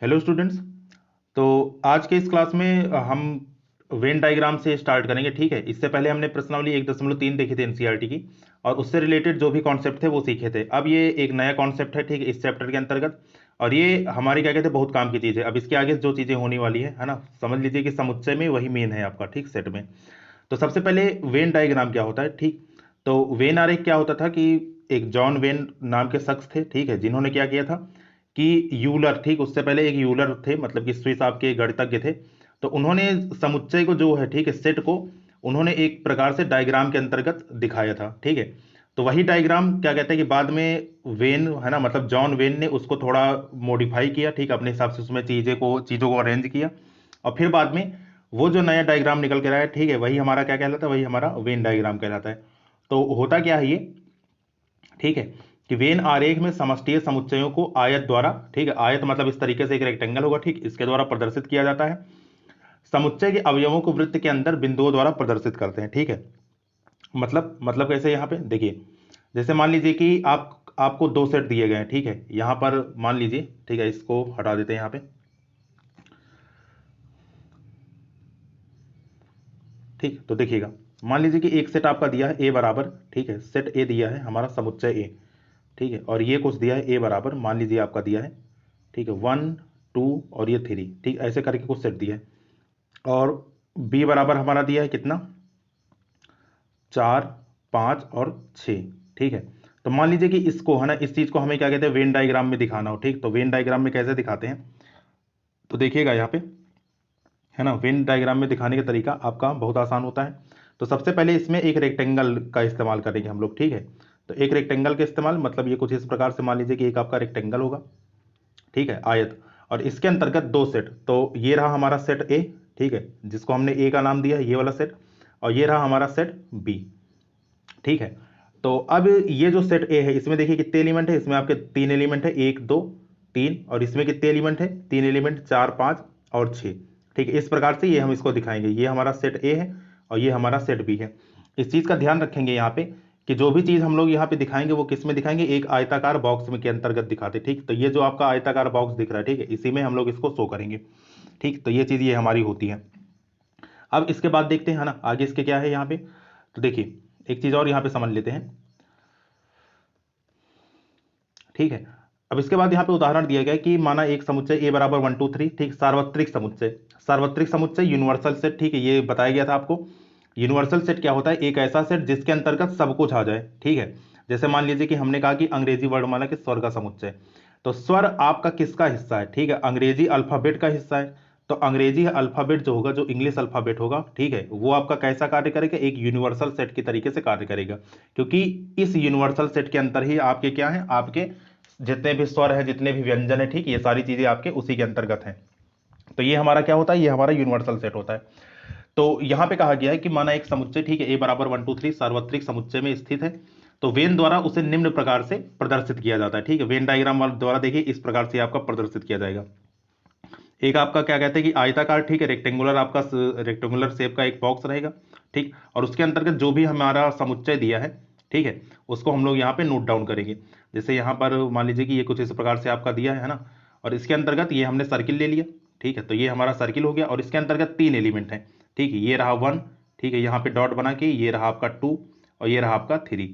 Hello students. तो आज के इस क्लास में हम वेन डायग्राम से स्टार्ट करेंगे। ठीक है, इससे पहले हमने प्रश्नावली 1.3 देखी थी एनसीईआरटी की, और उससे रिलेटेड जो भी कॉन्सेप्ट थे वो सीखे थे। अब ये एक नया कॉन्सेप्ट है, ठीक है, इस चैप्टर के अंतर्गत, और ये हमारी क्या कहते हैं बहुत काम की चीज़ है। अब इसके आगे जो चीज़ें होने वाली है ना, समझ लीजिए कि समुच्चय में वही मेन है आपका, ठीक, सेट में। तो सबसे पहले वेन डायग्राम क्या होता है, ठीक। तो वेन आरेख क्या होता था कि एक जॉन वेन नाम के शख्स थे, ठीक है, जिन्होंने क्या किया था कि यूलर, ठीक, उससे पहले एक यूलर थे, मतलब कि स्विस आपके गणितज्ञ थे। तो उन्होंने समुच्चय को जो है, ठीक है, सेट को उन्होंने एक प्रकार से डायग्राम के अंतर्गत दिखाया था, ठीक है। तो वही डायग्राम क्या कहते हैं कि बाद में वेन है ना, मतलब जॉन वेन ने उसको थोड़ा मॉडिफाई किया, ठीक, अपने हिसाब से उसमें चीज़ों को अरेंज किया, और फिर बाद में वो जो नया डायग्राम निकल कर आया, ठीक है, वही हमारा क्या कहलाता है, वही हमारा वेन डायग्राम कहलाता है। तो होता क्या है ये, ठीक है, कि वेन आरेख में समष्टीय समुच्चयों को आयत द्वारा, ठीक है, आयत मतलब इस तरीके से एक रेक्टेंगल होगा, ठीक, इसके द्वारा प्रदर्शित किया जाता है। समुच्चय के अवयवों को वृत्त के अंदर बिंदुओं द्वारा प्रदर्शित करते हैं, ठीक है। मतलब कैसे, यहाँ पे देखिए, जैसे मान लीजिए कि आपको दो सेट दिए गए हैं, ठीक है, यहाँ पर मान लीजिए, ठीक है, इसको हटा देते हैं यहाँ पे, ठीक। तो देखिएगा, मान लीजिए कि एक सेट आपका दिया है ए बराबर, ठीक है, सेट ए दिया है हमारा समुच्चय ए, ठीक है, और ये कुछ दिया है ए बराबर, मान लीजिए आपका दिया है, ठीक है, 1 2 और ये 3, ठीक, ऐसे करके कुछ सेट दिया है। और बी बराबर हमारा दिया है कितना, 4 5 और 6, ठीक है। तो मान लीजिए कि इसको है ना, इस चीज को हमें क्या कहते हैं, वेन डायग्राम में दिखाना हो, ठीक। तो वेन डायग्राम में कैसे दिखाते हैं, तो देखिएगा यहाँ पे, है ना, वेन डायग्राम में दिखाने का तरीका आपका बहुत आसान होता है। तो सबसे पहले इसमें एक रेक्टेंगल का इस्तेमाल करेंगे हम लोग, ठीक है। तो एक रेक्टेंगल के इस्तेमाल मतलब ये कुछ इस प्रकार से, मान लीजिए कि एक आपका रेक्टेंगल होगा, ठीक है, आयत, और इसके अंतर्गत दो सेट। तो ये रहा हमारा सेट ए, ठीक है, जिसको हमने ए का नाम दिया है, ये वाला सेट, और ये रहा हमारा सेट बी, ठीक है। तो अब ये जो सेट ए है, इसमें देखिए कितने एलिमेंट है, इसमें आपके 3 एलिमेंट है, 1 2 3, और इसमें कितने एलिमेंट है, 3 एलिमेंट, 4 5 और 6, ठीक है। इस प्रकार से ये हम इसको दिखाएंगे, ये हमारा सेट ए है और ये हमारा सेट बी है। इस चीज का ध्यान रखेंगे यहाँ पे कि जो भी चीज हम लोग यहाँ पे दिखाएंगे वो किस में दिखाएंगे, एक आयताकार बॉक्स में के अंतर्गत दिखाते, ठीक। तो ये जो आपका आयताकार बॉक्स दिख रहा है, ठीक है, इसी में हम लोग इसको शो करेंगे, ठीक। तो ये चीज ये हमारी होती है। अब इसके बाद देखते हैं, है ना, आगे इसके क्या है यहाँ पे। तो देखिए, एक चीज और यहाँ पे समझ लेते हैं, ठीक है। अब इसके बाद यहाँ पे उदाहरण दिया गया है कि माना एक समुच्चय ए बराबर 1 2 3, ठीक, सार्वत्रिक समुच्चय, सार्वत्रिक समुच्चय यूनिवर्सल सेट, ठीक है, ये बताया गया था आपको। यूनिवर्सल सेट क्या होता है, एक ऐसा सेट जिसके अंतर्गत सब कुछ आ जाए, ठीक है। जैसे मान लीजिए कि हमने कहा कि अंग्रेजी वर्णमाला के स्वर का समुच्चय, तो स्वर आपका किसका हिस्सा है, ठीक है, अंग्रेजी अल्फाबेट का हिस्सा है। तो अंग्रेजी अल्फाबेट जो होगा, जो इंग्लिश अल्फाबेट होगा, ठीक है, वो आपका कैसा कार्य करेगा, एक यूनिवर्सल सेट की तरीके से कार्य करेगा, क्योंकि इस यूनिवर्सल सेट के अंतर ही आपके क्या है, आपके जितने भी स्वर है, जितने भी व्यंजन है, ठीक, ये सारी चीजें आपके उसी के अंतर्गत हैं। तो ये हमारा क्या होता है, ये हमारा यूनिवर्सल सेट होता है। तो यहां पे कहा गया है कि माना एक समुच्चय, ठीक है, ए बराबर 1 2 3 सार्वत्रिक समुच्चय में स्थित है। तो वेन द्वारा उसे निम्न प्रकार से प्रदर्शित किया जाता है, ठीक है, वेन डायग्राम द्वारा देखिए इस प्रकार से आपका प्रदर्शित किया जाएगा। एक आपका क्या कहते हैं कि आयताकार, ठीक है, रेक्टेंगुलर, आपका रेक्टेंगुलर शेप का एक बॉक्स रहेगा, ठीक, और उसके अंतर्गत जो भी हमारा समुच्चय दिया है, ठीक है, उसको हम लोग यहाँ पे नोट डाउन करेंगे। जैसे यहाँ पर मान लीजिए कि ये कुछ इस प्रकार से आपका दिया है ना, और इसके अंतर्गत ये हमने सर्किल ले लिया, ठीक है। तो ये हमारा सर्किल हो गया, और इसके अंतर्गत 3 एलिमेंट है, ठीक है, ये रहा 1, ठीक है, यहाँ पे डॉट बना के, ये रहा आपका 2, और ये रहा आपका 3,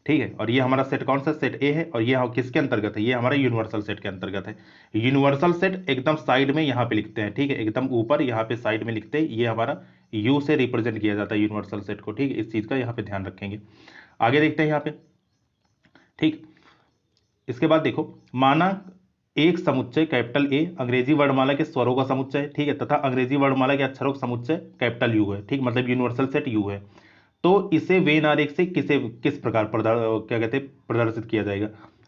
ठीक है। और ये हमारा सेट कौन सा, सेट ए है, और ये किसके अंतर्गत है, ये हमारा यूनिवर्सल सेट के अंतर्गत है। यूनिवर्सल सेट एकदम साइड में यहाँ पे लिखते हैं, ठीक है, एकदम ऊपर यहाँ पे साइड में लिखते हैं, ये हमारा यू से रिप्रेजेंट किया जाता है यूनिवर्सल सेट को, ठीक है, इस चीज का यहाँ पे ध्यान रखेंगे। आगे देखते हैं यहाँ पे, ठीक। इसके बाद देखो, माना एक समुच्चय कैपिटल ए अंग्रेजी वर्णमाला के स्वरों का समुच्चय है, ठीक है, तथा अंग्रेजी वर्णमाला के अक्षरों का समुच्चय कैपिटल यू है, ठीक, मतलब यूनिवर्सल सेट यू है। तो इसे वेन आरेख से किस प्रकार क्या कहते हैं प्रदर्शित किया जाएगा।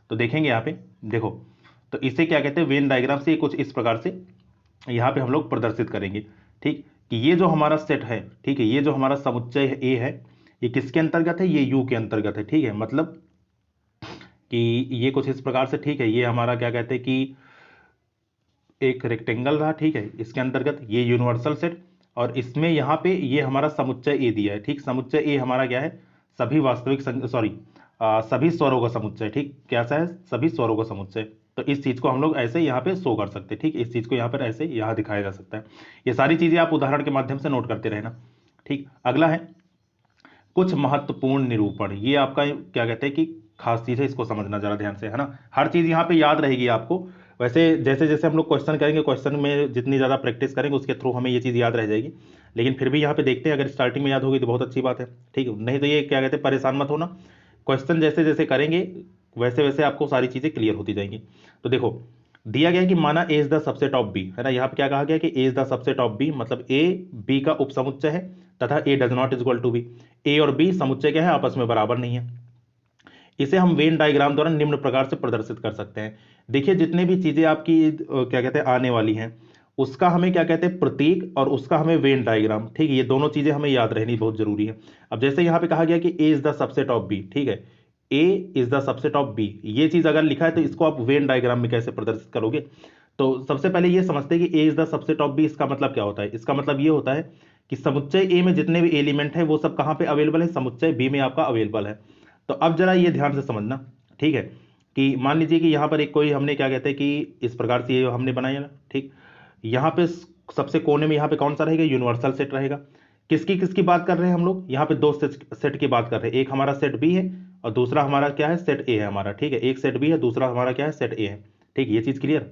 तो देखेंगे यहाँ पे, देखो, तो इसे क्या कहते हैं, वेन डायग्राम से कुछ इस प्रकार से यहाँ पे हम लोग प्रदर्शित करेंगे, ठीक, कि ये जो हमारा सेट है, ठीक है, ये जो हमारा समुच्चय ए है, ये किसके अंतर्गत है, ये यू के अंतर्गत है, ठीक है, मतलब कि ये कुछ इस प्रकार से, ठीक है, ये हमारा क्या कहते हैं कि एक रेक्टेंगल रहा, ठीक है, इसके अंतर्गत ये यूनिवर्सल सेट, और इसमें यहाँ पे ये हमारा समुच्चय ए दिया है, ठीक, समुच्चय ए हमारा क्या है, सभी वास्तविक सॉरी सभी स्वरों का समुच्चय, ठीक, कैसा है, सभी स्वरों का समुच्चय, तो इस चीज को हम लोग ऐसे यहाँ पे शो कर सकते हैं, ठीक, इस चीज को यहाँ पर ऐसे यहाँ दिखाया जा सकता है। ये सारी चीजें आप उदाहरण के माध्यम से नोट करते रहना। ठीक, अगला है कुछ महत्वपूर्ण निरूपण। ये आपका क्या कहते हैं कि खास चीज है, इसको समझना जरा ध्यान से, है ना। हर चीज यहाँ पे याद रहेगी आपको। वैसे जैसे जैसे हम लोग क्वेश्चन करेंगे, क्वेश्चन में जितनी ज्यादा प्रैक्टिस करेंगे उसके थ्रू हमें ये चीज याद रह जाएगी। लेकिन फिर भी यहाँ पे देखते हैं, अगर स्टार्टिंग में याद होगी तो बहुत अच्छी बात है, ठीक है। नहीं तो ये क्या कहते हैं, परेशान मत होना, क्वेश्चन जैसे जैसे करेंगे वैसे वैसे आपको सारी चीजें क्लियर होती जाएंगी। तो देखो दिया गया है कि माना A is the subset of B, है ना। यहाँ पे क्या कहा गया कि A is the subset of B, मतलब ए बी का उपसमुच्चय है तथा A does not equal to B. A और बी समुच्चय क्या है, आपस में बराबर नहीं है। इसे हम वेन डायग्राम द्वारा निम्न प्रकार से प्रदर्शित कर सकते हैं। देखिए जितने भी चीजें आपकी क्या कहते हैं आने वाली हैं, उसका हमें क्या कहते हैं प्रतीक, और उसका हमें वेन डायग्राम, ठीक है। ये दोनों चीजें हमें याद रहनी बहुत जरूरी है। अब जैसे यहाँ पे कहा गया कि A is the subset of B, ठीक है, A is the subset of B, ये चीज अगर लिखा है तो इसको आप वेन डायग्राम में कैसे प्रदर्शित करोगे। तो सबसे पहले ये समझते हैं कि A is the subset of B, इसका मतलब क्या होता है। इसका मतलब ये होता है कि समुच्चय ए में जितने भी एलिमेंट है वो सब कहां पे अवेलेबल है, समुच्चय बी में आपका अवेलेबल है। तो अब जरा ये ध्यान से समझना, ठीक है, कि मान लीजिए कि यहां पर एक कोई हमने क्या कहते हैं कि इस प्रकार से ये हमने बनाया ना, ठीक। यहां पे सबसे कोने में यहां पे कौन सा रहेगा, यूनिवर्सल सेट रहेगा। किसकी किसकी बात कर रहे हैं हम लोग, यहाँ पे दो सेट की बात कर रहे हैं। एक हमारा सेट बी है और दूसरा हमारा क्या है, सेट ए है हमारा, ठीक है। एक सेट बी है, दूसरा हमारा क्या है, सेट ए है, ठीक, ये चीज क्लियर।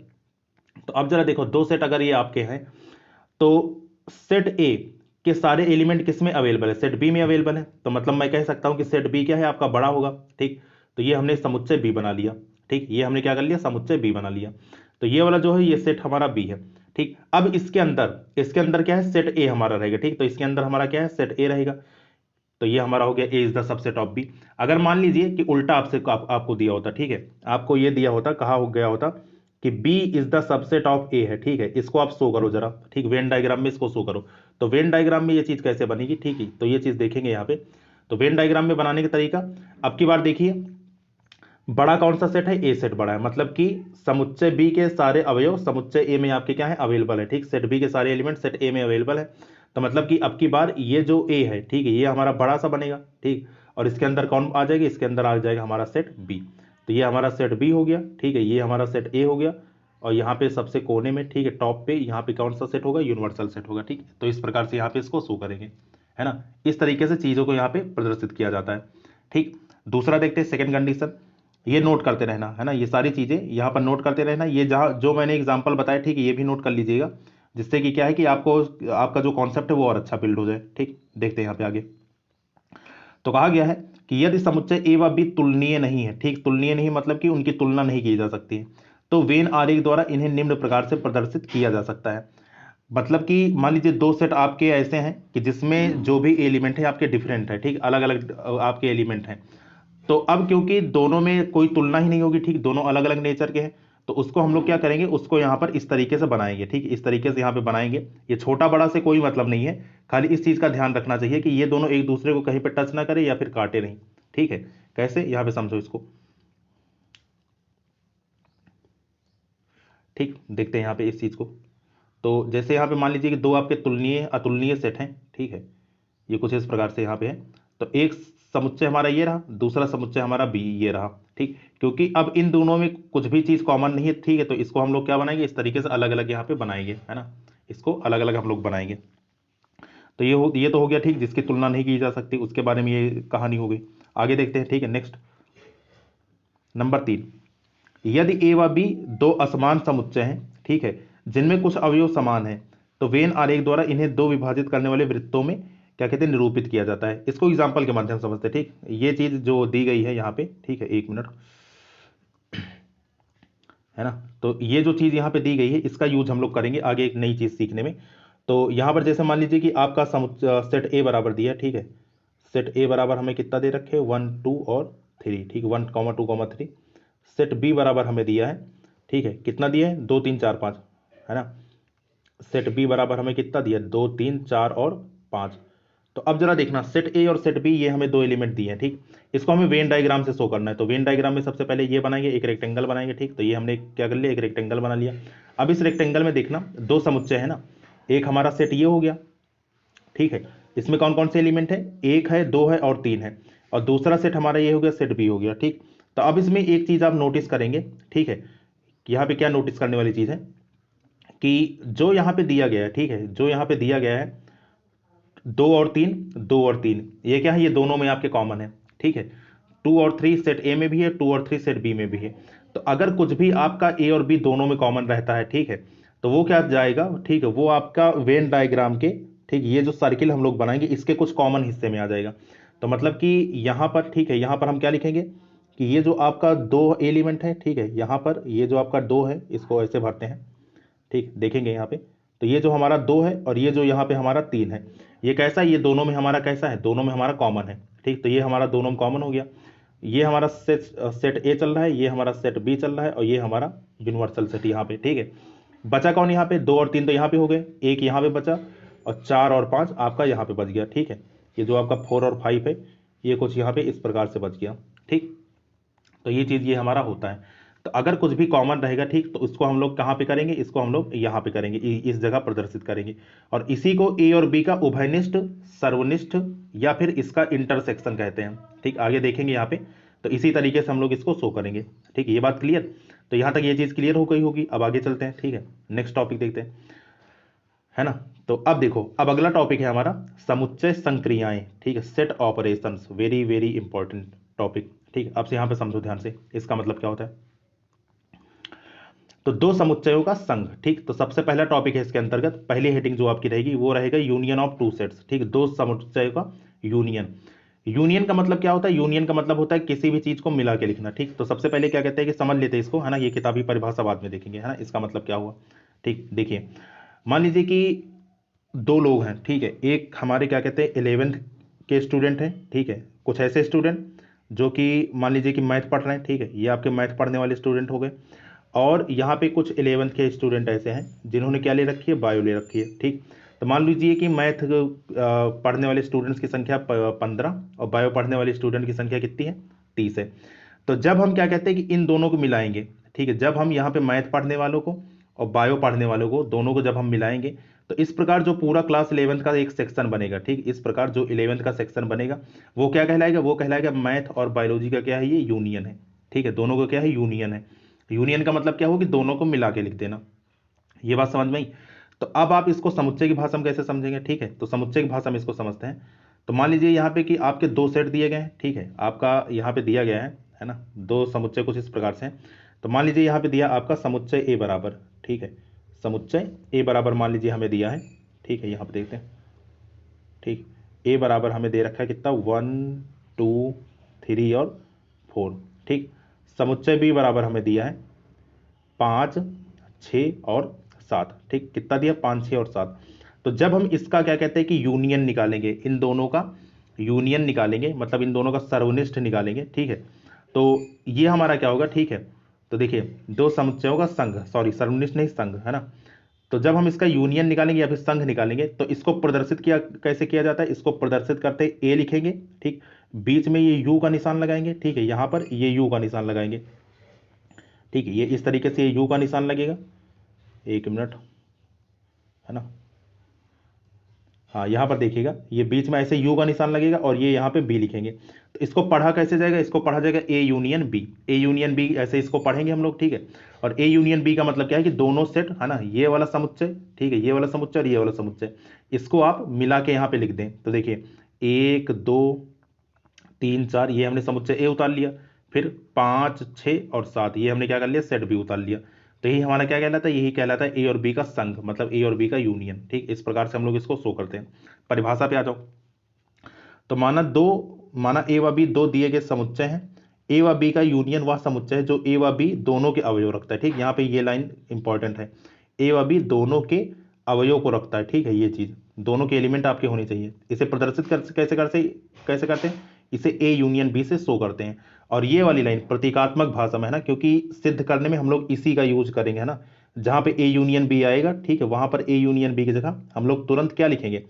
तो अब जरा देखो दो सेट अगर ये आपके हैं तो सेट ए के सारे एलिमेंट किस में अवेलेबल है, सेट बी में अवेलेबल है। तो मतलब मैं कह सकता हूं कि सेट बी क्या है, आपका बड़ा होगा, ठीक। तो ये हमने समुच्चय बी बना लिया, ठीक, ये हमने क्या कर लिया, समुच्चय बी बना लिया। तो ये वाला जो है ये सेट हमारा बी है, ठीक। अब इसके अंदर क्या है, सेट ए हमारा रहेगा, ठीक। तो इसके अंदर हमारा क्या है, सेट ए रहेगा। तो ये हमारा हो गया A is the subset of B. अगर मान लीजिए कि उल्टा आपको दिया होता, ठीक है, आपको ये दिया होता, कहा हो गया होता कि B is the subset of A है, ठीक है, इसको आप शो करो जरा, ठीक, वेन डायग्राम में इसको शो करो। तो वेन डायग्राम में ये चीज कैसे बनेगी, ठीक है, तो ये चीज देखेंगे यहाँ पे। तो वेन डायग्राम में बनाने का तरीका, अब की बार देखिए बड़ा कौन सा सेट है, ए सेट बड़ा है, मतलब कि समुच्चय बी के सारे अवयव समुच्चय ए में आपके क्या है, अवेलेबल है, ठीक। सेट बी के सारे एलिमेंट सेट ए में अवेलेबल है। तो मतलब कि अब की बार ये जो ए है, ठीक है, ये हमारा बड़ा सा बनेगा, ठीक। और इसके अंदर कौन आ जाएगा, इसके अंदर आ जाएगा हमारा सेट बी। तो ये हमारा सेट बी हो गया, ठीक है, ये हमारा सेट ए हो गया। और यहाँ पे सबसे कोने में, ठीक है, टॉप पे यहाँ पे कौन सा सेट होगा, यूनिवर्सल सेट होगा, ठीक। तो इस प्रकार से यहाँ पे इसको शो करेंगे, है ना। इस तरीके से चीजों को यहाँ पे प्रदर्शित किया जाता है, ठीक। दूसरा देखते हैं सेकंड कंडीशन, ये नोट करते रहना, है ना, ये सारी चीजें यहाँ पर नोट करते रहना। ये जहाँ जो मैंने एग्जांपल बताया, ठीक है, ये भी नोट कर लीजिएगा, जिससे कि क्या है कि आपको आपका जो कॉन्सेप्ट है वो और अच्छा बिल्ड हो जाए, ठीक। देखते हैं यहाँ पे आगे। तो कहा गया है कि यदि समुच्चय ए व बी तुलनीय नहीं है, ठीक, तुलनीय नहीं मतलब कि उनकी तुलना नहीं की जा सकती है, तो वेन आरेख द्वारा इन्हें निम्न प्रकार से प्रदर्शित किया जा सकता है। मतलब कि मान लीजिए दो सेट आपके ऐसे हैं कि जिसमें जो भी एलिमेंट है आपके डिफरेंट है, ठीक, अलग अलग आपके एलिमेंट हैं। तो अब क्योंकि दोनों में कोई तुलना ही नहीं होगी, ठीक, दोनों अलग अलग नेचर के हैं, तो उसको हम लोग क्या करेंगे, उसको यहां पर इस तरीके से बनाएंगे, ठीक, इस तरीके से यहां पे बनाएंगे। ये छोटा बड़ा से कोई मतलब नहीं है, खाली इस चीज का ध्यान रखना चाहिए कि ये दोनों एक दूसरे को कहीं पे टच ना करे या फिर काटे नहीं, ठीक है। कैसे, यहां पे समझो इसको, ठीक। देखते हैं यहां पे इस चीज को। तो जैसे यहां पे मान लीजिए कि दो आपके तुलनीय अतुलनीय सेट हैं, ठीक है, ये कुछ इस प्रकार से यहां पे है। तो एक समुच्चय हमारा ये रहा, दूसरा समुच्चय हमारा बी ये रहा, ठीक। क्योंकि अब इन दोनों में कुछ भी चीज कॉमन नहीं है, ठीक है, तो इसको हम लोग क्या बनाएंगे, इस तरीके से अलग अलग यहाँ पे बनाएंगे, है ना, इसको अलग अलग हम लोग बनाएंगे। तो ये तो हो गया, ठीक, जिसकी तुलना नहीं की जा सकती उसके बारे में ये कहानी हो गई। आगे देखते हैं, ठीक है, नेक्स्ट नंबर 3, यदि ए व बी दो असमान समुच्चय हैं, ठीक है, जिनमें कुछ अवयव समान हैं, तो वेन आरेख द्वारा इन्हें दो विभाजित करने वाले वृत्तों में क्या कहते हैं, निरूपित किया जाता है। इसको एग्जांपल के माध्यम से समझते हैं, ठीक। ये चीज जो दी गई है यहाँ पे, ठीक है, एक मिनट, है ना। तो ये जो चीज यहाँ पे दी गई है इसका यूज हम लोग करेंगे आगे एक नई चीज सीखने में। तो यहाँ पर जैसे मान लीजिए कि आपका सेट ए बराबर दिया है, ठीक है, सेट ए बराबर हमें कितना दे रखे, 1 2 और 3, ठीक, 1 2 3। सेट बी बराबर हमें दिया है, ठीक है, कितना दिया है, 2 3 4 5, है ना। सेट बी बराबर हमें कितना दिया, 2 3 4 और 5। तो अब जरा देखना, सेट ए और सेट बी ये हमें दो एलिमेंट दिए हैं, ठीक। इसको हमें वेन डायग्राम से शो करना है। तो वेन डायग्राम में सबसे पहले ये बनाएंगे, एक रेक्टेंगल बनाएंगे, ठीक। तो ये हमने क्या कर लिया, एक रेक्टेंगल बना लिया। अब इस रेक्टेंगल में देखना दो समुच्चय है ना, एक हमारा सेट ये हो गया, ठीक है, इसमें कौन कौन से एलिमेंट है, एक है, दो है और तीन है। और दूसरा सेट हमारा ये हो गया, सेट बी हो गया, ठीक। तो अब इसमें एक चीज आप नोटिस करेंगे, ठीक है, कि यहाँ पे क्या नोटिस करने वाली चीज़ है कि जो यहाँ पे दिया गया है, ठीक है, जो यहाँ पे दिया गया है 2 और 3, ये क्या है, ये दोनों में आपके कॉमन है, ठीक है। 2 और 3 सेट ए में भी है, 2 और 3 सेट बी में भी है। तो अगर कुछ भी आपका ए और बी दोनों में कॉमन रहता है, ठीक है, तो वो क्या जाएगा, ठीक है, वो आपका वेन डायग्राम के, ठीक, ये जो सर्किल हम लोग बनाएंगे इसके कुछ कॉमन हिस्से में आ जाएगा। तो मतलब कि यहाँ पर, ठीक है, यहाँ पर हम क्या लिखेंगे कि ये जो आपका 2 एलिमेंट है, ठीक है, यहाँ पर ये जो आपका 2 है इसको ऐसे भरते हैं, ठीक, देखेंगे यहाँ पे। तो ये जो हमारा 2 है और ये जो यहाँ पे हमारा 3 है, ये कैसा है, ये दोनों में हमारा कैसा है, दोनों में हमारा कॉमन है, ठीक। तो ये हमारा दोनों में कॉमन हो गया। ये हमारा सेट ए चल रहा है, ये हमारा सेट बी चल रहा है, और ये हमारा यूनिवर्सल सेट यहाँ पे, ठीक है। बचा कौन यहाँ पे, 2 और 3 तो यहाँ पे हो गए, एक यहाँ पे बचा, और 4 और 5 आपका यहाँ पे बच गया, ठीक है। ये जो आपका 4 और 5 है ये कुछ यहाँ पे इस प्रकार से बच गया, ठीक। तो ये चीज़ ये हमारा होता है। तो अगर कुछ भी कॉमन रहेगा, ठीक, तो उसको हम लोग कहाँ पे करेंगे, इसको हम लोग यहाँ पे करेंगे, इस जगह प्रदर्शित करेंगे। और इसी को ए और बी का उभयनिष्ठ, सर्वनिष्ठ या फिर इसका इंटरसेक्शन कहते हैं, ठीक, आगे देखेंगे यहाँ पे। तो इसी तरीके से हम लोग इसको शो करेंगे, ठीक, ये बात क्लियर। तो यहाँ तक ये चीज़ क्लियर हो गई होगी। अब आगे चलते हैं, ठीक है, नेक्स्ट टॉपिक देखते हैं, है ना। तो अब देखो, अब अगला टॉपिक है हमारा समुच्चय संक्रियाएं, ठीक है, set operations, very very important topic, ठीक है। अब से यहाँ पे समझो ध्यान से, इसका मतलब क्या होता है। तो दो समुच्चयों का संघ, ठीक। तो सबसे पहला टॉपिक है इसके अंतर्गत, पहली हेडिंग जो आपकी रहेगी वो रहेगा यूनियन ऑफ टू सेट्स, ठीक, दो समुच्चयों का यूनियन। यूनियन का मतलब क्या होता है, यूनियन का मतलब होता है किसी भी चीज को मिला के लिखना, ठीक। तो सबसे पहले क्या कहते हैं कि समझ लेते हैं इसको, है ना, ये किताबी परिभाषा बाद में देखेंगे, है ना, इसका मतलब क्या हुआ, ठीक। देखिए, मान लीजिए कि दो लोग हैं, ठीक है, एक हमारे क्या कहते हैं 11th के स्टूडेंट हैं, ठीक है, कुछ ऐसे स्टूडेंट जो कि मान लीजिए कि मैथ पढ़ रहे हैं, ठीक है, ये आपके मैथ पढ़ने वाले स्टूडेंट हो गए। और यहाँ पे कुछ 11th के स्टूडेंट ऐसे हैं जिन्होंने क्या ले रखी है, बायो ले रखी है, ठीक। तो मान लीजिए कि मैथ पढ़ने वाले स्टूडेंट्स की संख्या 15 और बायो पढ़ने वाले स्टूडेंट की संख्या कितनी है, 30 है। तो जब हम क्या कहते हैं कि इन दोनों को मिलाएंगे, ठीक है, जब हम यहाँ पे मैथ पढ़ने वालों को और बायो पढ़ने वालों को दोनों को जब हम मिलाएंगे, तो इस प्रकार जो पूरा क्लास 11th का एक सेक्शन बनेगा, ठीक, इस प्रकार जो 11th का सेक्शन बनेगा वो क्या कहलाएगा, वो कहलाएगा मैथ और बायोलॉजी का क्या है, ये यूनियन है, ठीक है, दोनों का क्या है, यूनियन है। यूनियन का मतलब क्या हो कि दोनों को मिला के लिख देना। ये बात समझ में आई। तो अब आप इसको समुच्चय की भाषा में कैसे समझेंगे, ठीक है, तो समुच्चय की भाषा में इसको समझते हैं। तो मान लीजिए यहाँ पे कि आपके दो सेट दिए गए हैं, ठीक है, आपका यहाँ पे दिया गया है ना, दो समुच्चय कुछ इस प्रकार से हैं। तो मान लीजिए यहाँ पे दिया आपका समुच्चय ए बराबर, ठीक है, समुच्चय ए बराबर मान लीजिए हमें दिया है, ठीक है, यहाँ पे देखते हैं, ठीक, ए बराबर हमें दे रखा है कितना, 1 2 3 और 4, ठीक। समुच्चय बी बराबर हमें दिया है 5 6 और 7, ठीक, कितना दिया, 5 6 और 7। तो जब हम इसका क्या कहते हैं कि यूनियन निकालेंगे, इन दोनों का यूनियन निकालेंगे, मतलब इन दोनों का सर्वनिष्ठ निकालेंगे, ठीक है, तो ये हमारा क्या होगा, ठीक है। तो देखिए, दो समुच्चयों का संघ, सॉरी सर्वनिष्ठ नहीं संघ, है ना। तो जब हम इसका यूनियन निकालेंगे या फिर संघ निकालेंगे, तो इसको प्रदर्शित किया कैसे किया जाता है, इसको प्रदर्शित करते ए लिखेंगे, ठीक, बीच में ये यू का निशान लगाएंगे, ठीक है, यहां पर ये यू का निशान लगाएंगे, ठीक है, ये इस तरीके से ये यू का निशान लगेगा, एक मिनट, है ना, हाँ, यहाँ पर देखिएगा ये बीच में ऐसे यू का निशान लगेगा और ये यहाँ पे बी लिखेंगे। तो इसको पढ़ा कैसे जाएगा, इसको पढ़ा जाएगा A union B, A union B, ऐसे इसको पढ़ेंगे हम लोग, ठीक है। और ए यूनियन बी का मतलब क्या है कि दोनों सेट, है ना, ये वाला समुच्चय, ठीक है, ये वाला समुच्चय और ये वाला समुच्चय, इसको आप मिला के यहाँ पे लिख दें। तो देखिए 1 2 3 4 ये हमने समुच्चय ए उतार लिया, फिर 5 6 और 7 ये हमने क्या कर लिया, सेट बी उतार लिया। तो यही हमारा क्या कहलाता है, यही कहलाता है ए और बी का संघ, मतलब ए और बी का यूनियन, ठीक। इस प्रकार से हम लोग इसको शो करते हैं। परिभाषा पे आ जाओ। तो माना ए व बी दो दिए गए समुच्चय हैं, ए व बी का यूनियन वह समुच्चय है जो ए व बी दोनों के अवयव रखता है, ठीक। यहाँ पे ये लाइन इंपॉर्टेंट है, ए व बी दोनों के अवयव को रखता है, ठीक है, ये चीज दोनों के एलिमेंट आपके होने चाहिए। इसे प्रदर्शित कैसे करते हैं, इसे ए यूनियन बी से शो करते हैं। और ये वाली लाइन प्रतीकात्मक भाषा में है ना, क्योंकि सिद्ध करने में हम लोग इसी का यूज करेंगे, है ना। जहां पे ए यूनियन बी आएगा, ठीक है, वहां पर ए यूनियन बी की जगह हम लोग तुरंत क्या लिखेंगे,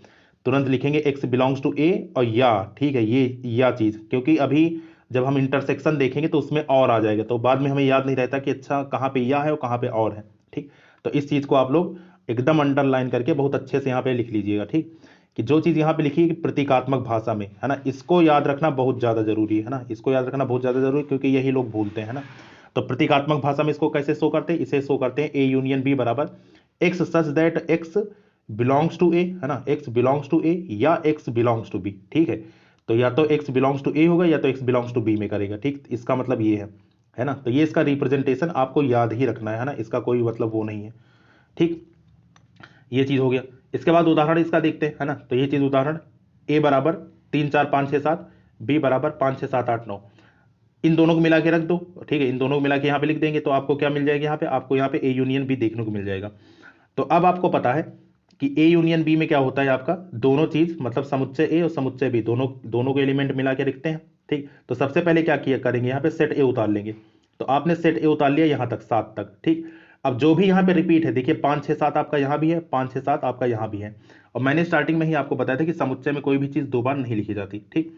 तुरंत लिखेंगे एक्स बिलोंग्स टू ए और या, ठीक है, ये या चीज, क्योंकि अभी जब हम इंटरसेक्शन देखेंगे तो उसमें और आ जाएगा, तो बाद में हमें याद नहीं रहता कि अच्छा कहाँ पे या है और कहाँ पे और है, ठीक। तो इस चीज को आप लोग एकदम अंडरलाइन करके बहुत अच्छे से यहाँ पे लिख लीजिएगा, ठीक, कि जो चीज यहाँ पे लिखी है प्रतीकात्मक भाषा में, है ना, इसको याद रखना बहुत ज्यादा जरूरी है ना, इसको याद रखना बहुत ज्यादा जरूरी, क्योंकि यही लोग भूलते हैं ना। तो प्रतीकात्मक भाषा में इसको कैसे शो करते हैं, इसे शो करते हैं ए यूनियन बी बराबर X such that X belongs to A, है ना, एक्स बिलोंग्स टू ए या एक्स बिलोंग्स टू बी, ठीक है। तो या तो एक्स बिलोंग्स टू ए होगा या तो एक्स बिलोंग्स टू बी में करेगा, ठीक, इसका मतलब ये है ना। तो ये इसका रिप्रेजेंटेशन आपको याद ही रखना है ना, इसका कोई मतलब वो नहीं है, ठीक, ये चीज हो गया। इसके बाद उदाहरण इसका देखते हैं, है ना। तो ये चीज उदाहरण ए बराबर 3 4 5 6 7, बी बराबर 5 6 7 8 9, इन दोनों को मिला के रख दो, ठीक है, इन दोनों को मिला के यहाँ पे लिख देंगे तो आपको क्या मिल जाएगा, यहाँ पे आपको यहाँ पे ए यूनियन बी देखने को मिल जाएगा। तो अब आपको पता है कि ए यूनियन बी में क्या होता है, आपका दोनों चीज मतलब समुच्चय ए और समुच्चय बी दोनों दोनों के एलिमेंट मिला के लिखते हैं, ठीक। तो सबसे पहले क्या किया करेंगे, यहाँ पे सेट ए उतार लेंगे। तो आपने सेट ए उतार लिया यहाँ तक 7 तक, ठीक। अब जो भी यहाँ पे रिपीट है, देखिए 5 6 7 आपका यहाँ भी है, 5 6 7 आपका यहाँ भी है। और मैंने स्टार्टिंग में ही आपको बताया था कि समुच्चय में कोई भी चीज 2 बार नहीं लिखी जाती, ठीक।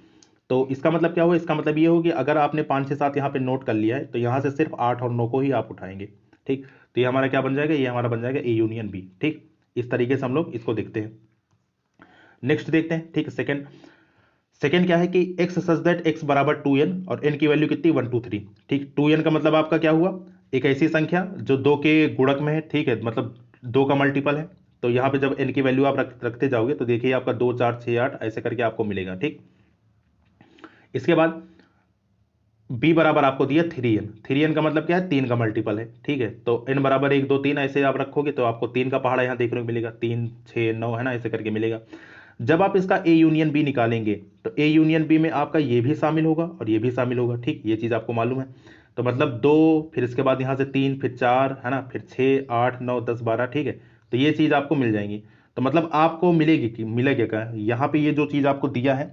तो इसका मतलब क्या हुआ, इसका मतलब ये होगी अगर आपने 5 6 7 यहाँ पे नोट कर लिया है तो यहाँ से सिर्फ 8 और 9 को ही आप उठाएंगे, ठीक। तो ये हमारा क्या बन जाएगा, ये हमारा बन जाएगा ए यूनियन बी, ठीक। इस तरीके से हम लोग इसको देखते हैं। नेक्स्ट देखते हैं, ठीक। सेकंड क्या है कि एक्स सच दैट एक्स बराबर 2n और n की वैल्यू कितनी 1 2 3, ठीक। 2n का मतलब आपका क्या हुआ, एक ऐसी संख्या जो 2 के गुणक में है, ठीक है, मतलब 2 का मल्टीपल है। तो यहाँ पे जब n की वैल्यू आप रखते जाओगे तो देखिए आपका 2 4 6 8 ऐसे करके आपको मिलेगा, ठीक। इसके बाद b बराबर आपको दिया 3n, 3n का मतलब क्या है, 3 का मल्टीपल है, ठीक है। तो n बराबर 1 2 3 ऐसे आप रखोगे तो आपको 3 का पहाड़ा यहाँ देखने को मिलेगा, 3 6 9, है ना, ऐसे करके मिलेगा। जब आप इसका ए यूनियन बी निकालेंगे तो ए यूनियन बी में आपका ये भी शामिल होगा और ये भी शामिल होगा, ठीक, ये चीज आपको मालूम है। तो मतलब 2, फिर इसके बाद यहाँ से 3, फिर 4, है ना, फिर 6 8 9 10 12, ठीक है। तो ये चीज आपको मिल जाएंगी। तो मतलब आपको मिलेगी कि मिलेगा क्या, यहाँ पे ये जो चीज आपको दिया है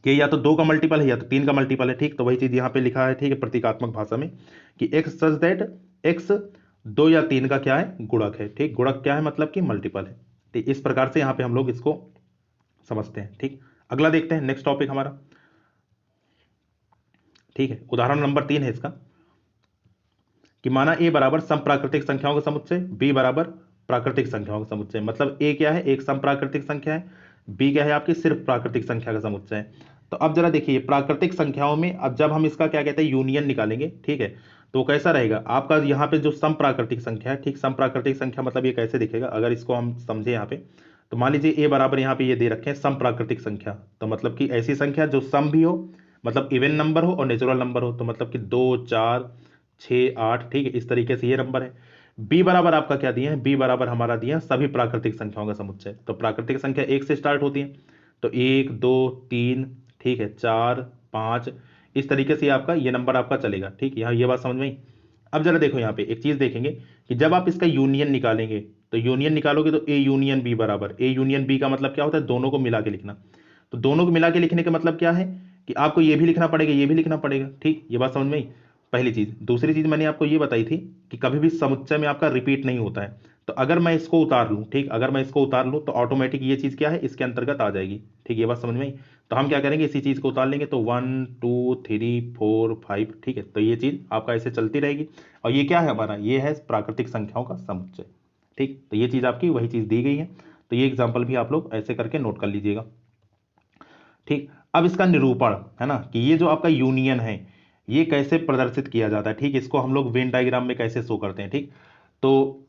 कि या तो 2 का मल्टीपल है या तो 3 का मल्टीपल है, ठीक। तो वही चीज यहाँ पे लिखा है, ठीक है, प्रतीकात्मक भाषा में कि एक्स सच दैट एक्स 2 या 3 का क्या है, गुणक है, ठीक। गुणक क्या है, मतलब कि मल्टीपल है, ठीक। इस प्रकार से यहाँ पे हम लोग इसको समझते हैं, ठीक। अगला देखते हैं, नेक्स्ट टॉपिक हमारा, ठीक है। उदाहरण नंबर 3 है इसका कि माना ए बराबर समप्राकृतिक संख्याओं का समुच्चय, बी बराबर प्राकृतिक संख्याओं का समुच्चय। मतलब ए क्या है, एक समप्राकृतिक संख्या है, बी क्या है, आपकी सिर्फ प्राकृतिक संख्या का समुच्चय है। तो अब जरा देखिए प्राकृतिक संख्याओं में अब जब हम इसका क्या कहते हैं यूनियन निकालेंगे, ठीक है, तो कैसा रहेगा आपका यहाँ पे जो समप्राकृतिक संख्या है, ठीक, समप्राकृतिक संख्या मतलब ये कैसे दिखेगा, अगर इसको हम समझे यहाँ पे तो मान लीजिए ए बराबर यहाँ पे ये दे रखे हैं समप्राकृतिक संख्या, तो मतलब कि ऐसी संख्या जो सम भी हो, मतलब इवन नंबर हो और नेचुरल नंबर हो, तो मतलब कि 2 4 6 8, ठीक है, इस तरीके से ये नंबर है। बी बराबर आपका क्या दिया है, बी बराबर हमारा दिया है सभी प्राकृतिक संख्याओं का समुच्चय। तो प्राकृतिक संख्या 1 से स्टार्ट होती है, तो 1 2 3, ठीक है, 4 5, इस तरीके से आपका ये नंबर आपका चलेगा, ठीक। यहाँ ये बात समझ में आई। अब जरा देखो यहाँ पे एक चीज देखेंगे कि जब आप इसका यूनियन निकालेंगे तो यूनियन निकालोगे तो ए यूनियन बी बराबर, ए यूनियन बी का मतलब क्या होता है, दोनों को मिला के लिखना। तो दोनों को मिला के लिखने का मतलब क्या है कि आपको ये भी लिखना पड़ेगा, ये भी लिखना पड़ेगा, ठीक। ये बात समझ में आई, पहली चीज। दूसरी चीज मैंने आपको ये बताई थी कि कभी भी समुच्चय में आपका रिपीट नहीं होता है। तो अगर मैं इसको उतार लूं, ठीक, अगर मैं इसको उतार लूं तो ऑटोमेटिक ये चीज क्या है, इसके अंतर्गत आ जाएगी, ठीक। ये बात समझ में आई। तो हम क्या करेंगे, इसी चीज को उतार लेंगे तो 1 2 3 4 5, ठीक है। तो ये चीज आपका ऐसे चलती रहेगी और ये क्या है हमारा, ये है प्राकृतिक संख्याओं का समुच्चय, ठीक। तो ये चीज आपकी वही चीज दी गई है। तो ये एग्जाम्पल भी आप लोग ऐसे करके नोट कर लीजिएगा, ठीक। अब इसका निरूपण है ना कि ये जो आपका यूनियन है ये कैसे प्रदर्शित किया जाता है, ठीक। इसको हम लोग वेन डायग्राम में कैसे शो करते हैं, ठीक। तो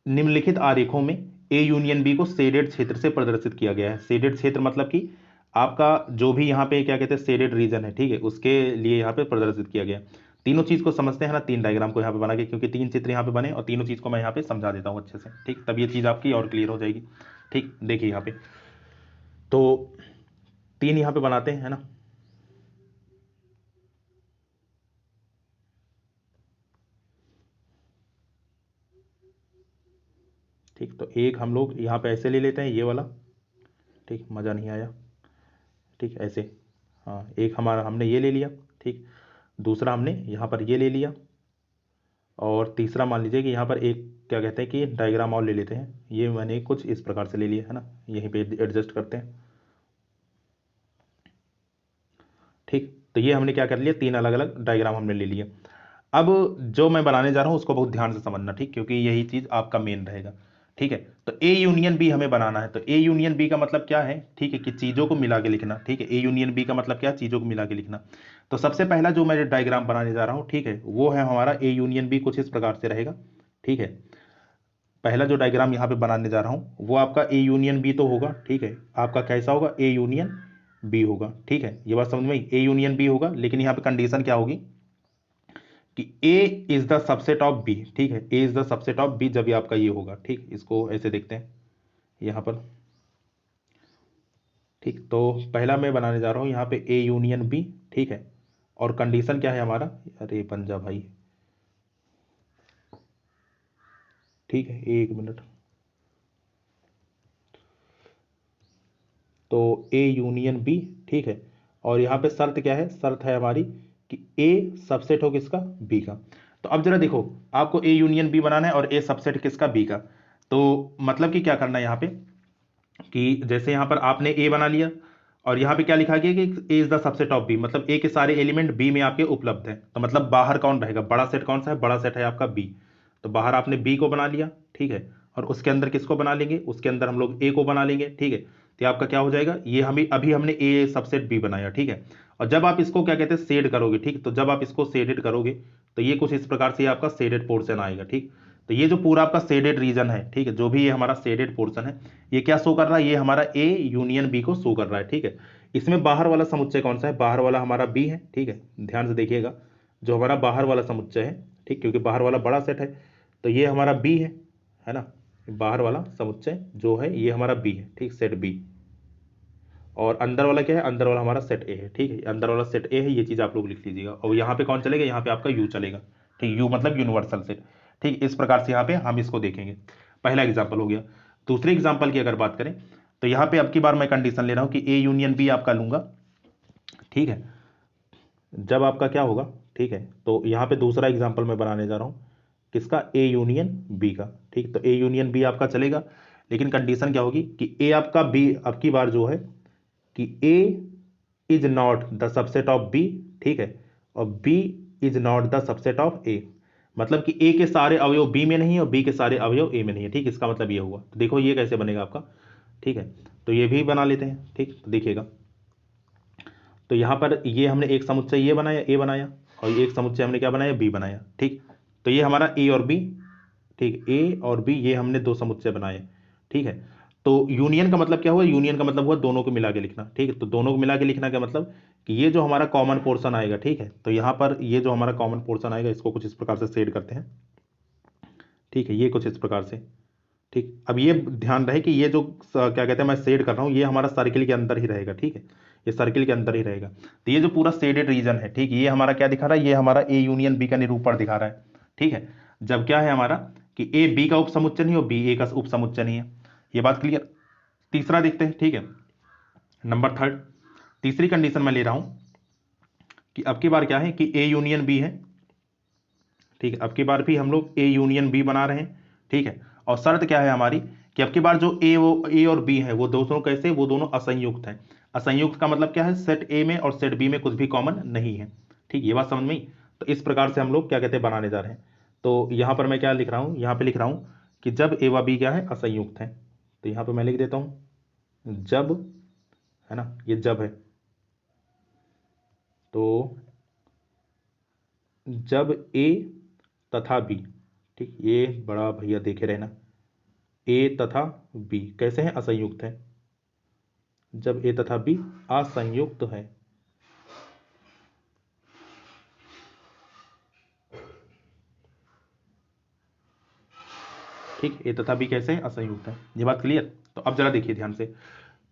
निम्नलिखित आरेखों में ए यूनियन बी को शेडेड क्षेत्र से प्रदर्शित किया गया है। शेडेड क्षेत्र मतलब कि आपका जो भी यहाँ पे क्या कहते हैं शेडेड रीजन है, ठीक है, उसके लिए यहाँ पे प्रदर्शित किया गया। तीनों चीज को समझते हैं ना, 3 डायग्राम को यहाँ पे बना के, क्योंकि 3 चित्र यहाँ पे बने और तीनों चीज को मैं यहाँ पे समझा देता हूँ अच्छे से, ठीक। तब ये चीज आपकी और क्लियर हो जाएगी, ठीक। देखिए यहाँ पे तो 3 यहाँ पे बनाते हैं, है ना। ठीक, तो एक हम लोग यहाँ पे ऐसे ले लेते हैं ये वाला, ठीक, मज़ा नहीं आया, ठीक, ऐसे, हाँ, एक हमारा हमने ये ले लिया, ठीक। दूसरा हमने यहाँ पर ये ले लिया और तीसरा मान लीजिए कि यहाँ पर एक क्या कहते हैं कि डायग्राम और ले लेते हैं। ये मैंने कुछ इस प्रकार से ले लिया, है ना, यहीं पे एडजस्ट करते हैं, ठीक। तो ये हमने क्या कर लिया, 3 अलग अलग डायग्राम हमने ले लिए। अब जो मैं बनाने जा रहा हूँ उसको बहुत ध्यान से समझना, ठीक, क्योंकि यही चीज आपका मेन रहेगा, ठीक है। तो ए यूनियन बी हमें बनाना है। तो ए यूनियन बी का मतलब क्या है, ठीक है, कि चीजों को मिला के लिखना, ठीक है। ए यूनियन बी का मतलब क्या है, चीजों को मिला के लिखना। तो सबसे पहला जो मैं डायग्राम बनाने जा रहा हूं, ठीक है, वो है हमारा ए यूनियन बी, कुछ इस प्रकार से रहेगा। ठीक है, पहला जो डायग्राम यहाँ पे बनाने जा रहा हूं वो आपका ए यूनियन बी तो होगा। ठीक है, आपका कैसा होगा, ए यूनियन बी होगा। ठीक है, ये बात समझ में आई, ए यूनियन बी होगा, लेकिन यहाँ पे कंडीशन क्या होगी कि A is the subset of B. ठीक है, A is the subset of B, जब ये आपका ये होगा। ठीक, इसको ऐसे देखते हैं यहाँ पर। ठीक, तो पहला मैं बनाने जा रहा हूँ यहाँ पे ए यूनियन बी। ठीक है, और कंडीशन क्या है हमारा, अरे पंजा भाई, ठीक है, एक मिनट। तो ए यूनियन बी, ठीक है, और यहाँ पे शर्त क्या है, शर्त है हमारी कि ए सबसेट हो किसका, बी का। तो अब जरा देखो, आपको ए यूनियन बी बनाना है और ए सबसेट किसका, बी का। तो मतलब कि क्या करना है यहाँ पे कि जैसे यहाँ पर आपने ए बना लिया और यहाँ पे क्या लिखा गया कि A is the subset of B, मतलब ए के सारे एलिमेंट बी में आपके उपलब्ध हैं। तो मतलब बाहर कौन रहेगा, बड़ा सेट कौन सा है, बड़ा सेट है आपका बी। तो बाहर आपने बी को बना लिया। ठीक है, और उसके अंदर किसको बना लेंगे, उसके अंदर हम लोग ए को बना लेंगे। ठीक है, तो आपका क्या हो जाएगा, ये हमें अभी हमने ए सबसेट बी बनाया। ठीक है, और जब आप इसको क्या कहते हैं, शेड करोगे। ठीक, तो जब आप इसको शेडेड करोगे तो ये कुछ इस प्रकार से आपका शेडेड पोर्शन आएगा। ठीक, तो ये जो पूरा आपका शेडेड रीजन है, ठीक है, जो भी ये हमारा शेडेड पोर्शन है, ये क्या शो कर रहा है, ये हमारा ए यूनियन बी को शो कर रहा है। ठीक है, इसमें बाहर वाला समुच्चय कौन सा है, बाहर वाला हमारा बी है। ठीक है, ध्यान से देखिएगा, जो हमारा बाहर वाला समुच्चय है, ठीक, क्योंकि बाहर वाला बड़ा सेट है, तो ये हमारा बी है ना। बाहर वाला समुच्चय जो है ये हमारा बी है। ठीक, सेट बी। और अंदर वाला क्या है, अंदर वाला हमारा सेट ए है। ठीक है, अंदर वाला सेट ए है, ये चीज आप लोग लिख लीजिएगा। और यहाँ पे कौन चलेगा, यहाँ पे आपका यू चलेगा। ठीक, यू मतलब यूनिवर्सल सेट। ठीक, इस प्रकार से यहाँ पे हम इसको देखेंगे। पहला एग्जाम्पल हो गया। दूसरे एग्जाम्पल की अगर बात करें तो यहाँ पे अब की बार मैं कंडीशन ले रहा हूँ कि ए यूनियन बी आपका लूंगा। ठीक है, जब आपका क्या होगा, ठीक है, तो यहाँ पे दूसरा एग्जाम्पल मैं बनाने जा रहा हूँ किसका, ए यूनियन बी का। ठीक, तो ए यूनियन बी आपका चलेगा, लेकिन कंडीशन क्या होगी कि ए आपका बी अब की बार जो है कि A is not the subset of B. ठीक है, और B is not the subset of A, मतलब कि ए के सारे अवयव बी में नहीं है और बी के सारे अवयव ए में नहीं है। ठीक, इसका मतलब ये हुआ। तो देखो ये कैसे बनेगा आपका। ठीक है, तो ये भी बना लेते हैं। ठीक, तो देखिएगा, तो यहां पर ये हमने एक समुच्चय ये बनाया, ए बनाया, और एक समुच्चय हमने क्या बनाया, बी बनाया। ठीक, तो ये हमारा ए और बी, ठीक, ए और बी ये हमने दो समुच्चय बनाए। ठीक है, तो यूनियन का मतलब क्या हुआ, यूनियन का मतलब हुआ दोनों को मिला के लिखना। ठीक है, तो दोनों को मिला के लिखना का मतलब कि ये जो हमारा कॉमन पोर्शन आएगा, ठीक है, तो यहाँ पर ये जो हमारा कॉमन पोर्शन आएगा इसको कुछ इस प्रकार से शेड करते हैं। ठीक है, ये कुछ इस प्रकार से। ठीक, अब ये ध्यान रहे कि ये जो क्या कहते हैं मैं शेड कर रहा हूँ, ये हमारा सर्किल के अंदर ही रहेगा। ठीक है, ये सर्किल के अंदर ही रहेगा। तो ये जो पूरा शेडेड रीजन है, ठीक, ये हमारा क्या दिखा रहा है, ये हमारा ए यूनियन बी का निरूपण दिखा रहा है। ठीक है, जब क्या है हमारा कि ए बी का उपसमुच्चय नहीं और बी ए का उपसमुच्चय नहीं है। ये बात क्लियर। तीसरा देखते हैं। ठीक है, नंबर थर्ड, तीसरी कंडीशन मैं ले रहा हूं कि अब की बार क्या है कि ए यूनियन बी है। ठीक है, अब की बार भी हम लोग ए यूनियन बी बना रहे हैं। ठीक है, और शर्त क्या है हमारी कि अब की बार जो ए वो ए और बी है वो दोनों कैसे, वो दोनों असंयुक्त हैं। असंयुक्त का मतलब क्या है, सेट ए में और सेट बी में कुछ भी कॉमन नहीं है। ठीक, ये बात समझ में आई? तो इस प्रकार से हम लोग क्या कहते हैं बनाने जा रहे हैं। तो यहां पर मैं क्या लिख रहा हूं, यहां पर लिख रहा हूं कि जब ए व बी क्या है, असंयुक्त है। तो यहां पर मैं लिख देता हूं जब, है ना, ये जब है, तो जब ए तथा बी, ठीक, ये बड़ा भैया देखे रहना, ए तथा बी कैसे हैं, असंयुक्त है। जब ए तथा बी असंयुक्त है, ठीक, ए तथा बी कैसे हैं, असंयुक्त है। ये बात क्लियर। तो अब जरा देखिए ध्यान से,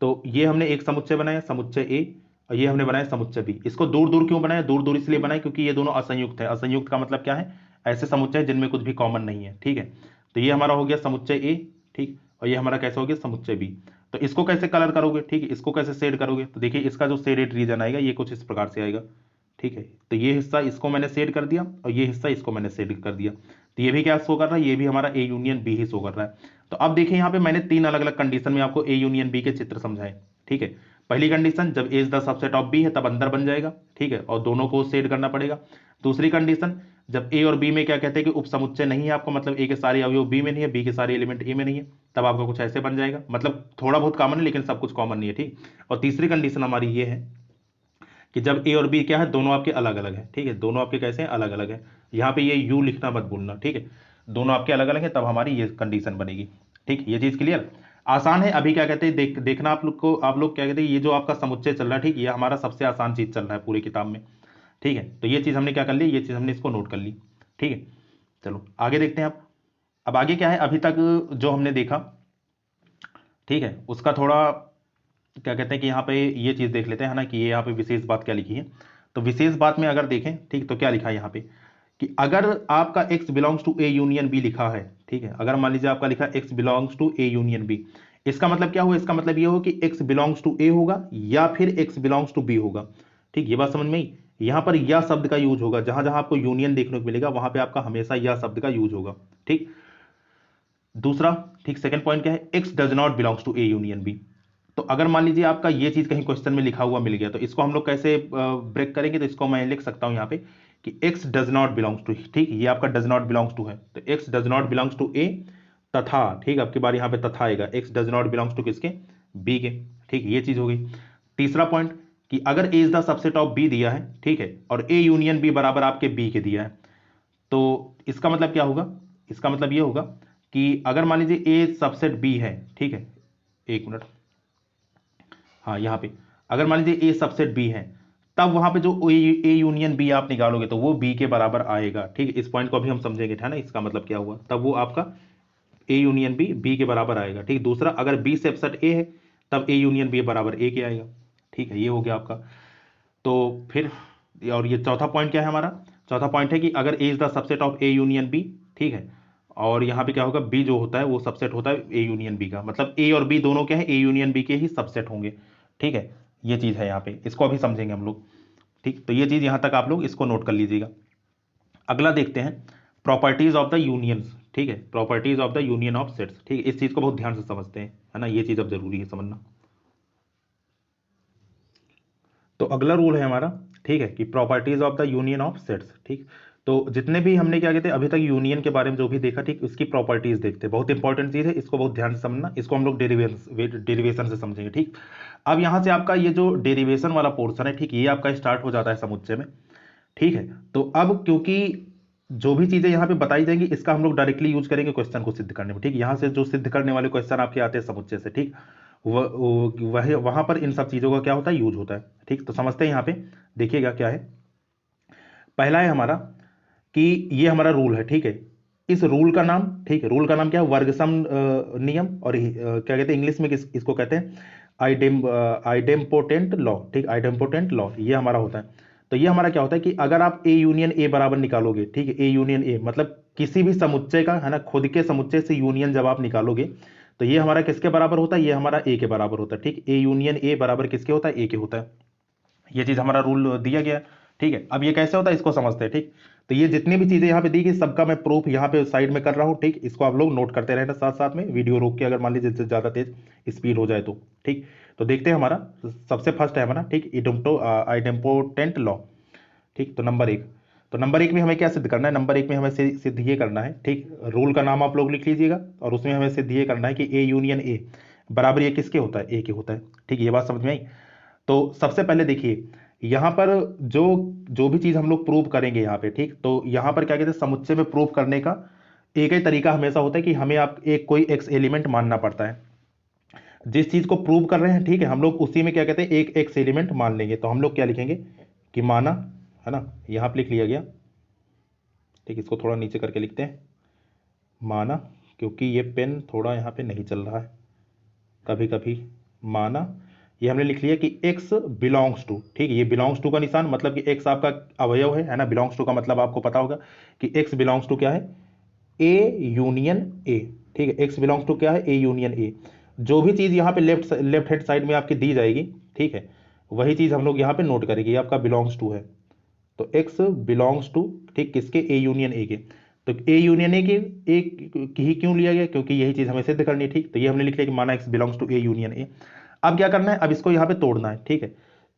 तो ये हमने एक समुच्चय बनाया, समुच्चय ए, और ये हमने बनाया समुच्चय बी। इसको दूर दूर क्यों बनाया, दूर दूर इसलिए बनाया क्योंकि ये दोनों असंयुक्त है। असंयुक्त का मतलब क्या है, ऐसे समुच्चय जिनमें कुछ भी कॉमन नहीं है। ठीक है, तो ये हमारा हो गया समुच्चय ए। ठीक, और ये हमारा कैसा हो गया, समुच्चय बी। तो इसको कैसे कलर करोगे, ठीक, इसको कैसे शेड करोगे, तो देखिए इसका जो शेडेड रीजन आएगा ये कुछ इस प्रकार से आएगा। ठीक है, तो ये हिस्सा इसको मैंने शेड कर दिया और ये हिस्सा इसको मैंने शेड कर दिया। तो ये भी क्या शो कर रहा है, ये भी हमारा ए यूनियन बी ही शो कर रहा है। तो अब देखिए यहाँ पे मैंने तीन अलग अलग कंडीशन में आपको ए यूनियन बी के चित्र समझाए। ठीक है, पहली कंडीशन जब A is the subset of B है तब अंदर बन जाएगा। ठीक है, और दोनों को शेड करना पड़ेगा। दूसरी कंडीशन जब ए और बी में क्या कहते हैं कि उपसमुच्चय नहीं है आपको, मतलब ए के सारे अवयव बी में नहीं है, बी के सारे एलिमेंट ए में नहीं है, तब आपका कुछ ऐसे बन जाएगा। मतलब थोड़ा बहुत कॉमन है लेकिन सब कुछ कॉमन नहीं है। ठीक, और तीसरी कंडीशन हमारी ये है कि जब ए और बी क्या है, दोनों आपके अलग अलग है, ठीक है, दोनों आपके कैसे हैं, अलग अलग है। यहाँ पे ये यू लिखना मत भूलना, ठीक है, दोनों आपके अलग अलग है, तब हमारी ये कंडीशन बनेगी। ठीक, ये चीज क्लियर, आसान है। अभी क्या कहते हैं, देखना आप लोग को, आप लोग क्या कहते हैं, ये जो आपका समुच्चय चल रहा है, ठीक, ये हमारा सबसे आसान चीज चल रहा है पूरी किताब में। ठीक है, तो ये चीज हमने क्या कर ली, ये चीज हमने इसको नोट कर ली। ठीक है, चलो आगे देखते हैं। अब आगे क्या है, अभी तक जो हमने देखा, ठीक है, उसका थोड़ा क्या कहते हैं कि यहाँ पे ये चीज देख लेते हैं, है ना, कि ये यहाँ पे विशेष बात क्या लिखी है। तो विशेष बात में अगर देखें, ठीक, तो क्या लिखा है यहाँ पे कि अगर आपका x belongs to A union B लिखा है, ठीक है, अगर मान लीजिए आपका लिखा है x belongs to A union B, इसका मतलब क्या हुआ, इसका मतलब ये हो कि x बिलोंग्स टू ए होगा या फिर x बिलोंग्स टू बी होगा। ठीक, ये बात समझ में आई। यहां पर या शब्द का यूज होगा, जहां जहां आपको यूनियन देखने को मिलेगा वहां पे आपका हमेशा या शब्द का यूज होगा। ठीक, दूसरा, ठीक, सेकंड पॉइंट क्या है, x does not belongs to A union B. तो अगर मान लीजिए आपका ये चीज कहीं क्वेश्चन में लिखा हुआ मिल गया, तो इसको हम लोग कैसे ब्रेक करेंगे, तो इसको मैं लिख सकता हूं यहाँ पे कि x does not belongs to, ठीक, ये आपका डज नॉट बिलोंग्स टू है, तो x does not belongs to A तथा, ठीक, आपकी बार यहाँ पे तथा आएगा, x does not belongs to किसके, b के। ठीक, ये चीज हो गई। तीसरा पॉइंट कि अगर a is the subset of b दिया है, ठीक है, और a यूनियन b बराबर आपके b के दिया है, तो इसका मतलब क्या होगा, इसका मतलब ये होगा कि अगर मान लीजिए a सबसेट b है, ठीक है, एक मिनट, हाँ यहाँ पे अगर मान लीजिए ए सबसेट बी है, तब वहां पे जो ए यूनियन बी आप निकालोगे तो वो बी के बराबर आएगा। ठीक, इस पॉइंट को अभी हम समझेंगे, है ना, इसका मतलब क्या हुआ, तब वो आपका ए यूनियन बी बी के बराबर आएगा। ठीक, दूसरा, अगर बी सबसेट ए है तब ए यूनियन बी बराबर ए के आएगा। ठीक है, ये हो गया आपका। तो फिर, और ये चौथा पॉइंट क्या है हमारा, चौथा पॉइंट है कि अगर A is the subset of A union B, ठीक है, और यहाँ पे क्या होगा, बी जो होता है वो सबसेट होता है ए यूनियन बी का, मतलब ए और बी दोनों क्या है, ए यूनियन बी के ही सबसेट होंगे। ठीक है, ये चीज है यहाँ पे, इसको अभी समझेंगे हम लोग। ठीक, तो ये चीज यहाँ तक आप लोग इसको नोट कर लीजिएगा। अगला देखते हैं, प्रॉपर्टीज ऑफ द यूनियंस। ठीक है, properties of the union of sets. ठीक है, इस चीज को बहुत ध्यान से समझते हैं, है ना, ये चीज अब जरूरी है समझना। तो अगला रूल है हमारा, ठीक है, कि properties of the union of sets. ठीक, तो जितने भी हमने क्या कहते हैं अभी तक यूनियन के बारे में जो भी देखा, ठीक, उसकी प्रॉपर्टीज देखते हैं, बहुत इंपॉर्टेंट चीज है, इसको बहुत ध्यान से समझना, इसको हम लोग डेरिवेशन से समझेंगे। ठीक, अब यहां से आपका ये जो डेरिवेशन वाला पोर्शन है, ठीक, ये आपका स्टार्ट हो जाता है समुच्चय में। ठीक है, तो अब क्योंकि जो भी चीजें यहाँ पे बताई जाएंगी इसका हम लोग डायरेक्टली यूज करेंगे क्वेश्चन को सिद्ध करने में। ठीक, यहाँ से जो सिद्ध करने वाले क्वेश्चन आपके आते हैं समुच्चय से, ठीक, वह वहां पर इन सब चीजों का क्या होता है, यूज होता है। ठीक, तो समझते हैं यहाँ पे, देखिएगा क्या है। पहला है हमारा कि ये हमारा रूल है, ठीक है, इस रूल का नाम, ठीक है, रूल का नाम क्या है, वर्गसम नियम, और क्या कहते हैं इंग्लिश में इसको कहते हैं आइडेम्पोटेंट लॉ। ठीक, आइडेम्पोटेंट लॉ ये हमारा होता है। तो ये हमारा क्या होता है कि अगर आप ए यूनियन ए बराबर निकालोगे, ठीक है, ए यूनियन ए मतलब किसी भी समुच्चय का, है ना, खुद के समुच्चय से यूनियन जब आप निकालोगे तो ये हमारा किसके बराबर होता है, ये हमारा ए के बराबर होता है। ठीक, ए यूनियन ए बराबर किसके होता है, ए के होता है। ये चीज हमारा रूल दिया गया। ठीक है, अब ये कैसे होता है इसको समझते हैं। ठीक, तो ये जितनी भी चीजें यहाँ पे दी गई सबका मैं प्रूफ यहाँ पे साइड में कर रहा हूँ। ठीक, इसको आप लोग नोट करते रहना साथ साथ में, वीडियो रोक के अगर मान लीजिए ज्यादा तेज स्पीड हो जाए तो। ठीक, तो देखते हैं हमारा सबसे फर्स्ट है हमारा, ठीक, आइडेम्पोटेंट लॉ। ठीक, तो नंबर एक, तो नंबर एक में हमें क्या सिद्ध करना है, नंबर एक में हमें सिद्ध ये करना है, ठीक, रूल का नाम आप लोग लिख लीजिएगा, और उसमें हमें सिद्ध ये करना है कि ए यूनियन ए बराबर ये किसके होता है, ए के होता है। ठीक, ये बात समझ में आई। तो सबसे पहले देखिए यहां पर जो जो भी चीज हम लोग प्रूव करेंगे यहाँ पे, ठीक, तो यहां पर क्या कहते हैं समुच्चय में प्रूव करने का एक ही तरीका हमेशा होता है कि हमें आप एक कोई एक्स एलिमेंट मानना पड़ता है। जिस चीज को प्रूव कर रहे हैं, ठीक है, हम लोग उसी में क्या कहते हैं एक एक्स एलिमेंट मान लेंगे। तो हम लोग क्या लिखेंगे कि माना, है ना, यहां पर लिख लिया गया। ठीक, इसको थोड़ा नीचे करके लिखते हैं, माना, क्योंकि ये पेन थोड़ा यहाँ पे नहीं चल रहा है कभी कभी। माना, ये हमने लिख लिया कि x बिलोंग्स टू, ठीक है, ये बिलोंग्स टू का निशान मतलब कि x आपका अवयव है ना, बिलोंग्स टू का मतलब आपको पता होगा कि x बिलोंग्स टू क्या है, a यूनियन a। ठीक है, x बिलोंग्स टू क्या है, a यूनियन a। जो भी चीज यहाँ पे लेफ्ट लेफ्ट हैंड साइड में आपकी दी जाएगी, ठीक है, वही चीज हम लोग यहाँ पे नोट करेंगे, ये आपका बिलोंग्स टू है। तो x बिलोंग्स टू, ठीक, किसके, a यूनियन a के। तो a यूनियन a के एक ही क्यों लिया गया, क्योंकि यही चीज हमें सिद्ध करनी है। ठीक, तो ये हमने लिख लिया कि माना x belongs to a union a। अब क्या करना है, अब इसको यहाँ पे तोड़ना है। ठीक है,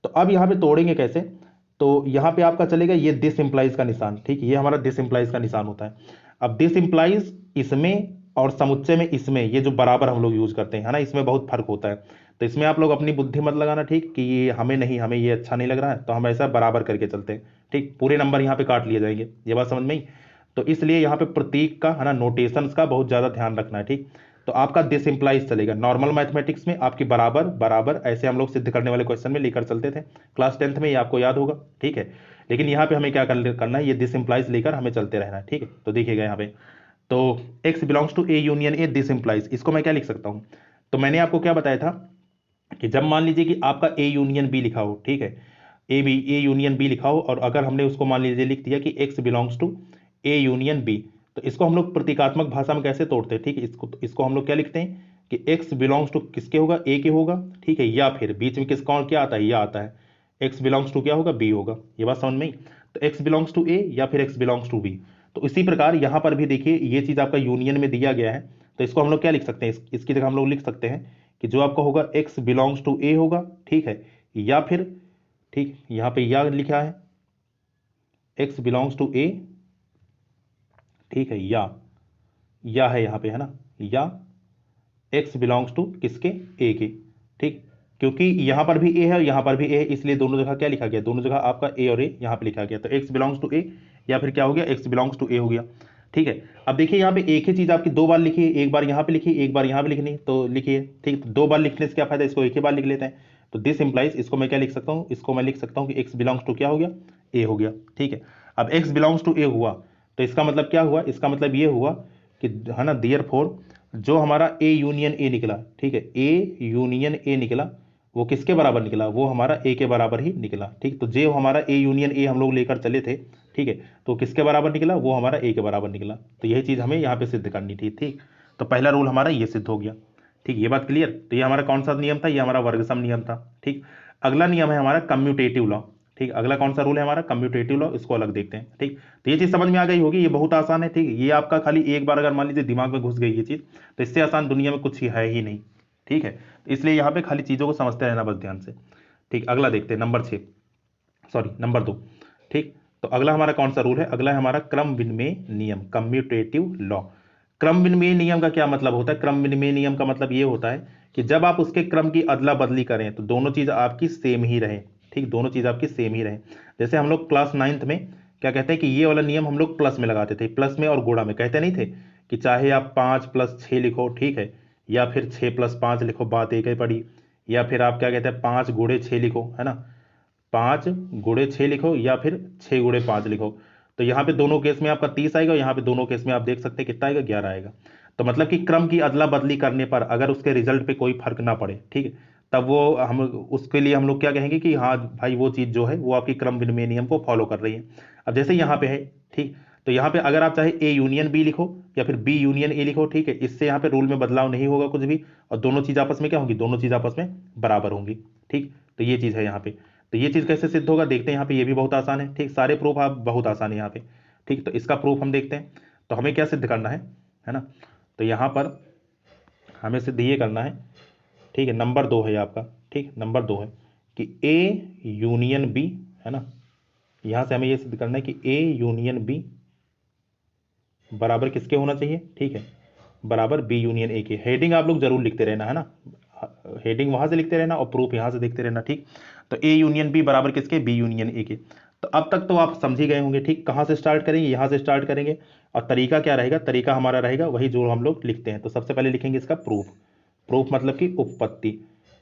तो अब यहाँ पे तोड़ेंगे कैसे, तो यहाँ पे आपका चलेगा ये दिस इंप्लाइज का निशान। ठीक, ये हमारा दिस इंप्लाइज का निशान होता है। अब दिस इंप्लाइज इसमें और समुच्चय में इसमें ये जो बराबर हम लोग यूज करते हैं, है ना, इसमें बहुत फर्क होता है। तो इसमें आप लोग अपनी बुद्धि मत लगाना, ठीक, कि ये हमें नहीं, हमें ये अच्छा नहीं लग रहा है तो हम ऐसा बराबर करके चलते हैं, ठीक, पूरे नंबर यहाँ पे काट लिए जाएंगे, ये बात समझ में आई। तो इसलिए यहाँ पे प्रतीक का, है ना, नोटेशंस का बहुत ज्यादा ध्यान रखना है, ठीक। तो आपका दिस इंप्लाइज चलेगा नॉर्मल मैथमेटिक्स में, आपकी बराबर बराबर ऐसे हम लोग सिद्ध करने वाले क्वेश्चन में लेकर चलते थे क्लास 10th में, ये आपको याद होगा, ठीक है। लेकिन यहाँ पे हमें क्या करना है, ये दिस इंप्लाइज लेकर हमें चलते रहना है, ठीक है। तो देखिएगा यहाँ पे, तो x belongs to A union A, this implies, इसको मैं क्या लिख सकता हूँ, तो मैंने आपको क्या बताया था कि जब मान लीजिए कि आपका ए यूनियन बी लिखा हो, ठीक है, ए यूनियन बी लिखा हो, और अगर हमने उसको मान लीजिए लिख दिया कि x belongs to A union B, तो इसको हम लोग प्रतीकात्मक भाषा में कैसे तोड़ते हैं, ठीक है, इसको हम लोग क्या लिखते हैं कि x बिलोंग्स टू किसके होगा, ए के होगा, ठीक है, या फिर बीच में किसका और क्या आता है, या आता है, x बिलोंग्स टू क्या होगा, बी होगा, ये बात समझ में आई। तो x बिलोंग्स टू ए या फिर x बिलोंग्स टू बी। तो इसी प्रकार यहां पर भी देखिए ये चीज आपका यूनियन में दिया गया है, तो इसको हम लोग क्या लिख सकते हैं, इसकी जगह हम लोग लिख सकते हैं कि जो आपका होगा x बिलोंग्स टू ए होगा, ठीक है, या फिर, ठीक, यहां पे या लिखा है x बिलोंग्स टू ए, ठीक है, या है यहां पे, है ना, या x बिलोंग्स टू किसके, ए के, ठीक, क्योंकि यहां पर भी ए है, यहां पर भी ए है, इसलिए दोनों जगह क्या लिखा गया, दोनों जगह आपका ए और ए यहां पे लिखा गया, तो x बिलोंग्स टू ए या फिर क्या हो गया, x बिलोंग्स टू ए हो गया, ठीक है। अब देखिए यहाँ पे एक ही चीज आपकी दो बार लिखी है, एक बार यहाँ पे लिखी, एक बार यहाँ पे लिखनी, तो लिखिए, ठीक, तो दो बार लिखने से क्या फायदा, इसको एक ही बार लिख लेते हैं। तो दिस इंप्लाइज, इसको मैं क्या लिख सकता हूँ, इसको मैं लिख सकता हूँ कि x बिलोंग्स टू क्या हो गया, ए हो गया, ठीक है। अब x बिलोंग्स टू ए हुआ, तो इसका मतलब क्या हुआ, इसका मतलब ये हुआ कि, है ना, देयरफॉर जो हमारा ए यूनियन ए निकला, ठीक है, ए यूनियन ए निकला, वो किसके बराबर निकला, वो हमारा ए के बराबर ही निकला, ठीक। तो जो हमारा ए यूनियन ए हम लोग लेकर चले थे, ठीक है, तो किसके बराबर निकला, वो हमारा ए के बराबर निकला। तो यही चीज हमें यहाँ पे सिद्ध करनी थी, ठीक। तो पहला रूल हमारा ये सिद्ध हो गया, ठीक, ये बात क्लियर। तो ये हमारा कौन सा नियम था, ये हमारा वर्गसम नियम था, ठीक। अगला नियम है हमारा कम्यूटेटिव लॉ, ठीक, अगला कौन सा रूल है हमारा, कम्यूटेटिव लॉ, इसको अलग देखते हैं, ठीक। तो ये चीज समझ में आ गई होगी, ये बहुत आसान है, ठीक, ये आपका खाली एक बार अगर मान लीजिए दिमाग में घुस गई ये चीज, तो इससे आसान दुनिया में कुछ ही है ही नहीं, ठीक है। तो इसलिए यहाँ पे खाली चीजों को समझते रहना बस ध्यान से, ठीक। अगला देखते हैं नंबर 6, सॉरी नंबर 2, ठीक। तो अगला हमारा कौन सा रूल है, अगला है हमारा क्रम विनिमय नियम, कम्यूटेटिव लॉ। क्रम विनिमय नियम का क्या मतलब होता है, क्रम विनिमय नियम का मतलब ये होता है कि जब आप उसके क्रम की अदला बदली करें तो दोनों चीज आपकी सेम ही रहे, ठीक, दोनों चीज आपकी सेम ही रहे। जैसे हम लोग क्लास 9th में क्या कहते हैं कि ये वाला नियम हम लोग प्लस में लगाते थे, प्लस में और गुणा में, कहते नहीं थे कि चाहे आप 5+6 लिखो, ठीक है, या फिर 6+5 लिखो, बात एक ही पड़ी, या फिर आप क्या कहते हैं 5 × 6 लिखो, है ना, 5 × 6 लिखो, या फिर 6 × 5 लिखो। तो यहाँ पे दोनों केस में आपका 30 आएगा, यहाँ पे दोनों केस में आप देख सकते हैं कितना आएगा, 11 आएगा। तो मतलब कि क्रम की अदला बदली करने पर अगर उसके रिजल्ट पे कोई फर्क ना पड़े, ठीक है, तब वो हम उसके लिए हम लोग क्या कहेंगे कि हाँ भाई वो चीज जो है वो आपकी क्रम विनिमय नियम को फॉलो कर रही है। अब जैसे यहाँ पे है, ठीक, तो यहाँ पे अगर आप चाहे ए यूनियन बी लिखो या फिर बी यूनियन ए लिखो, ठीक है, इससे यहाँ पे रूल में बदलाव नहीं होगा कुछ भी, और दोनों चीज आपस में क्या होंगी, दोनों चीज आपस में बराबर होंगी, ठीक। तो ये चीज है यहाँ पे। तो ये चीज कैसे सिद्ध होगा देखते हैं, यहाँ पे ये भी बहुत आसान है, ठीक, सारे प्रूफ आप बहुत आसान है यहाँ पे, ठीक। तो इसका प्रूफ हम देखते हैं, तो हमें क्या सिद्ध करना है ना, तो यहाँ पर हमें सिद्ध ये करना है, ठीक है, नंबर 2 है आपका, ठीक, नंबर 2 है कि ए यूनियन बी, है ना, यहां से हमें ये सिद्ध करना है कि ए यूनियन बी बराबर किसके होना चाहिए, ठीक है, बराबर बी यूनियन ए के। हेडिंग आप लोग जरूर लिखते रहना, है ना, हेडिंग वहां से लिखते रहना और प्रूफ यहां से देखते रहना, ठीक। तो ए यूनियन बी बराबर किसके, बी यूनियन ए के। तो अब तक तो आप समझ ही गए होंगे, ठीक, कहां से स्टार्ट करेंगे, यहां से स्टार्ट करेंगे, और तरीका क्या रहेगा, तरीका हमारा रहेगा वही जो हम लोग लिखते हैं। तो सबसे पहले लिखेंगे इसका प्रूफ, प्रूफ मतलब कि उत्पत्ति।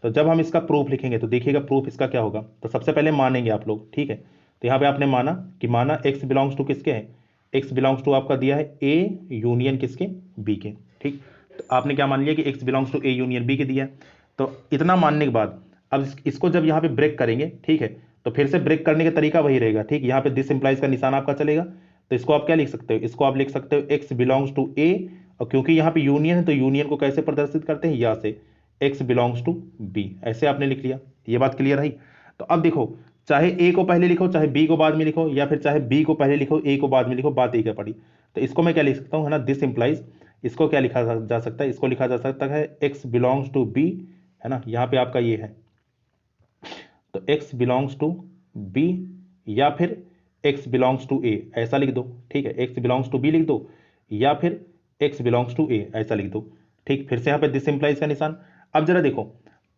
तो जब हम इसका प्रूफ लिखेंगे तो देखिएगा प्रूफ इसका क्या होगा, तो सबसे पहले मानेंगे आप लोग, ठीक है। तो यहाँ पे आपने माना कि माना एक्स बिलोंग्स टू किसके है, एक्स बिलोंग्स टू आपका दिया है ए यूनियन किसके, बी के, ठीक। तो आपने क्या मान लिया कि x belongs to A union B के दिया है। तो इतना मानने के बाद अब इसको जब यहाँ पे ब्रेक करेंगे, ठीक है, तो फिर से ब्रेक करने का तरीका वही रहेगा, ठीक। यहाँ पे दिस इंप्लाइज का निशान आपका चलेगा, तो इसको आप क्या लिख सकते हो, इसको आप लिख सकते हो एक्स बिलोंग्स टू ए, और क्योंकि यहाँ पे यूनियन है तो यूनियन को कैसे प्रदर्शित करते हैं, या से एक्स बिलोंग्स टू बी, ऐसे आपने लिख लिया। ये बात क्लियर रही। तो अब देखो, चाहे ए को पहले लिखो, चाहे बी को बाद में लिखो, या फिर चाहे बी को पहले लिखो ए को बाद में लिखो, बात एक है पड़ी। तो इसको मैं क्या लिख सकता हूँ, है ना, दिस इंप्लाइज, इसको क्या लिखा जा सकता है, इसको लिखा जा सकता है एक्स बिलोंग्स टू बी, है ना, यहाँ पे आपका ये है, तो एक्स बिलोंग्स टू बी या फिर एक्स बिलोंग्स टू ए, ऐसा लिख दो, ठीक है, एक्स बिलोंग्स टू बी लिख दो, या फिर x बिलोंग्स टू ए, ऐसा लिख दो। ठीक, फिर से यहाँ पे दिस इंप्लाइज का निशान। अब जरा देखो,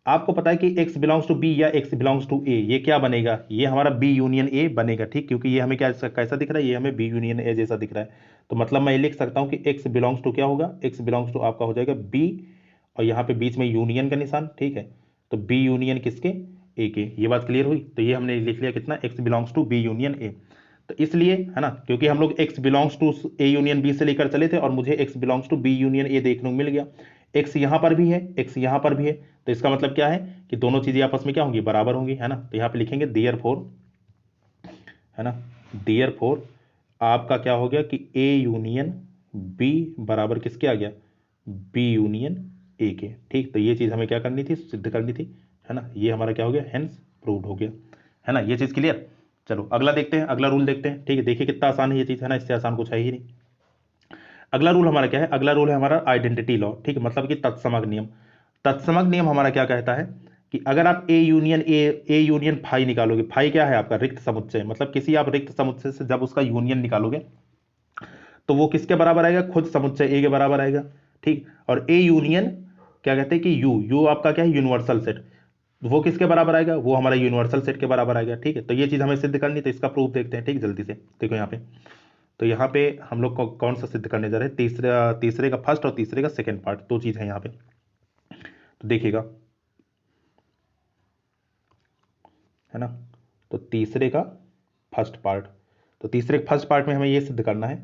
आपको पता है कि x बिलोंग्स टू बी या x बिलोंग्स टू ए, ये क्या बनेगा, ये हमारा b यूनियन ए बनेगा। ठीक, क्योंकि ये हमें क्या कैसा दिख रहा है, ये हमें b यूनियन ए जैसा दिख रहा है। तो मतलब मैं ये लिख सकता हूँ कि x बिलोंग्स टू क्या होगा, x बिलोंग्स टू आपका हो जाएगा b, और यहाँ पे बीच में यूनियन का निशान। ठीक है, तो b यूनियन किसके, ए के। ये बात क्लियर हुई। तो ये हमने लिख लिया कितना, x belongs to b union A. तो इसलिए है ना, क्योंकि हम लोग x belongs to a union b से लेकर चले थे, और मुझे x belongs to b union a देखने को मिल गया। x यहाँ पर भी है, x यहाँ पर भी है, तो इसका मतलब क्या है कि दोनों चीजें आपस में क्या होंगी, बराबर होंगी, है ना। तो यहाँ पे लिखेंगे देयरफॉर, है ना, देयरफॉर आपका क्या हो गया कि a यूनियन b बराबर किसके आ गया, b यूनियन a के। ठीक, तो ये चीज हमें क्या करनी थी, सिद्ध करनी थी, है ना। ये हमारा क्या हो गया, हेंस प्रूव्ड हो गया, है ना। ये चीज क्लियर। चलो अगला देखते हैं, अगला रूल देखते हैं। ठीक है, देखिए कितना आसान है ये चीज, है ना, इससे आसान कुछ है ही नहीं। अगला रूल हमारा क्या है, अगला रूल है हमारा आइडेंटिटी लॉ। ठीक है, मतलब कि तत्समक नियम। तत्समक नियम हमारा क्या कहता है कि अगर आप ए यूनियन फाई निकालोगे, फाई क्या है आपका, रिक्त समुच्चय, मतलब किसी आप रिक्त समुच्चय से जब उसका यूनियन निकालोगे तो वो किसके बराबर आएगा, खुद समुच्चय ए के बराबर आएगा। ठीक, और ए यूनियन क्या कहते हैं कि यू आपका क्या है, यूनिवर्सल सेट, वो किसके बराबर आएगा, वो हमारा यूनिवर्सल सेट के बराबर आएगा। ठीक है, तो ये चीज हमें सिद्ध करनी, तो इसका प्रूफ देखते हैं। ठीक, जल्दी से देखो यहाँ पे। तो यहाँ पे हम लोग को कौन सा सिद्ध करने जा रहे हैं, तीसरे का फर्स्ट और तीसरे का सेकंड पार्ट, दो चीज है यहाँ पे। तो देखिएगा, है ना, तो तीसरे का फर्स्ट पार्ट, तो तीसरे फर्स्ट पार्ट में हमें यह सिद्ध करना है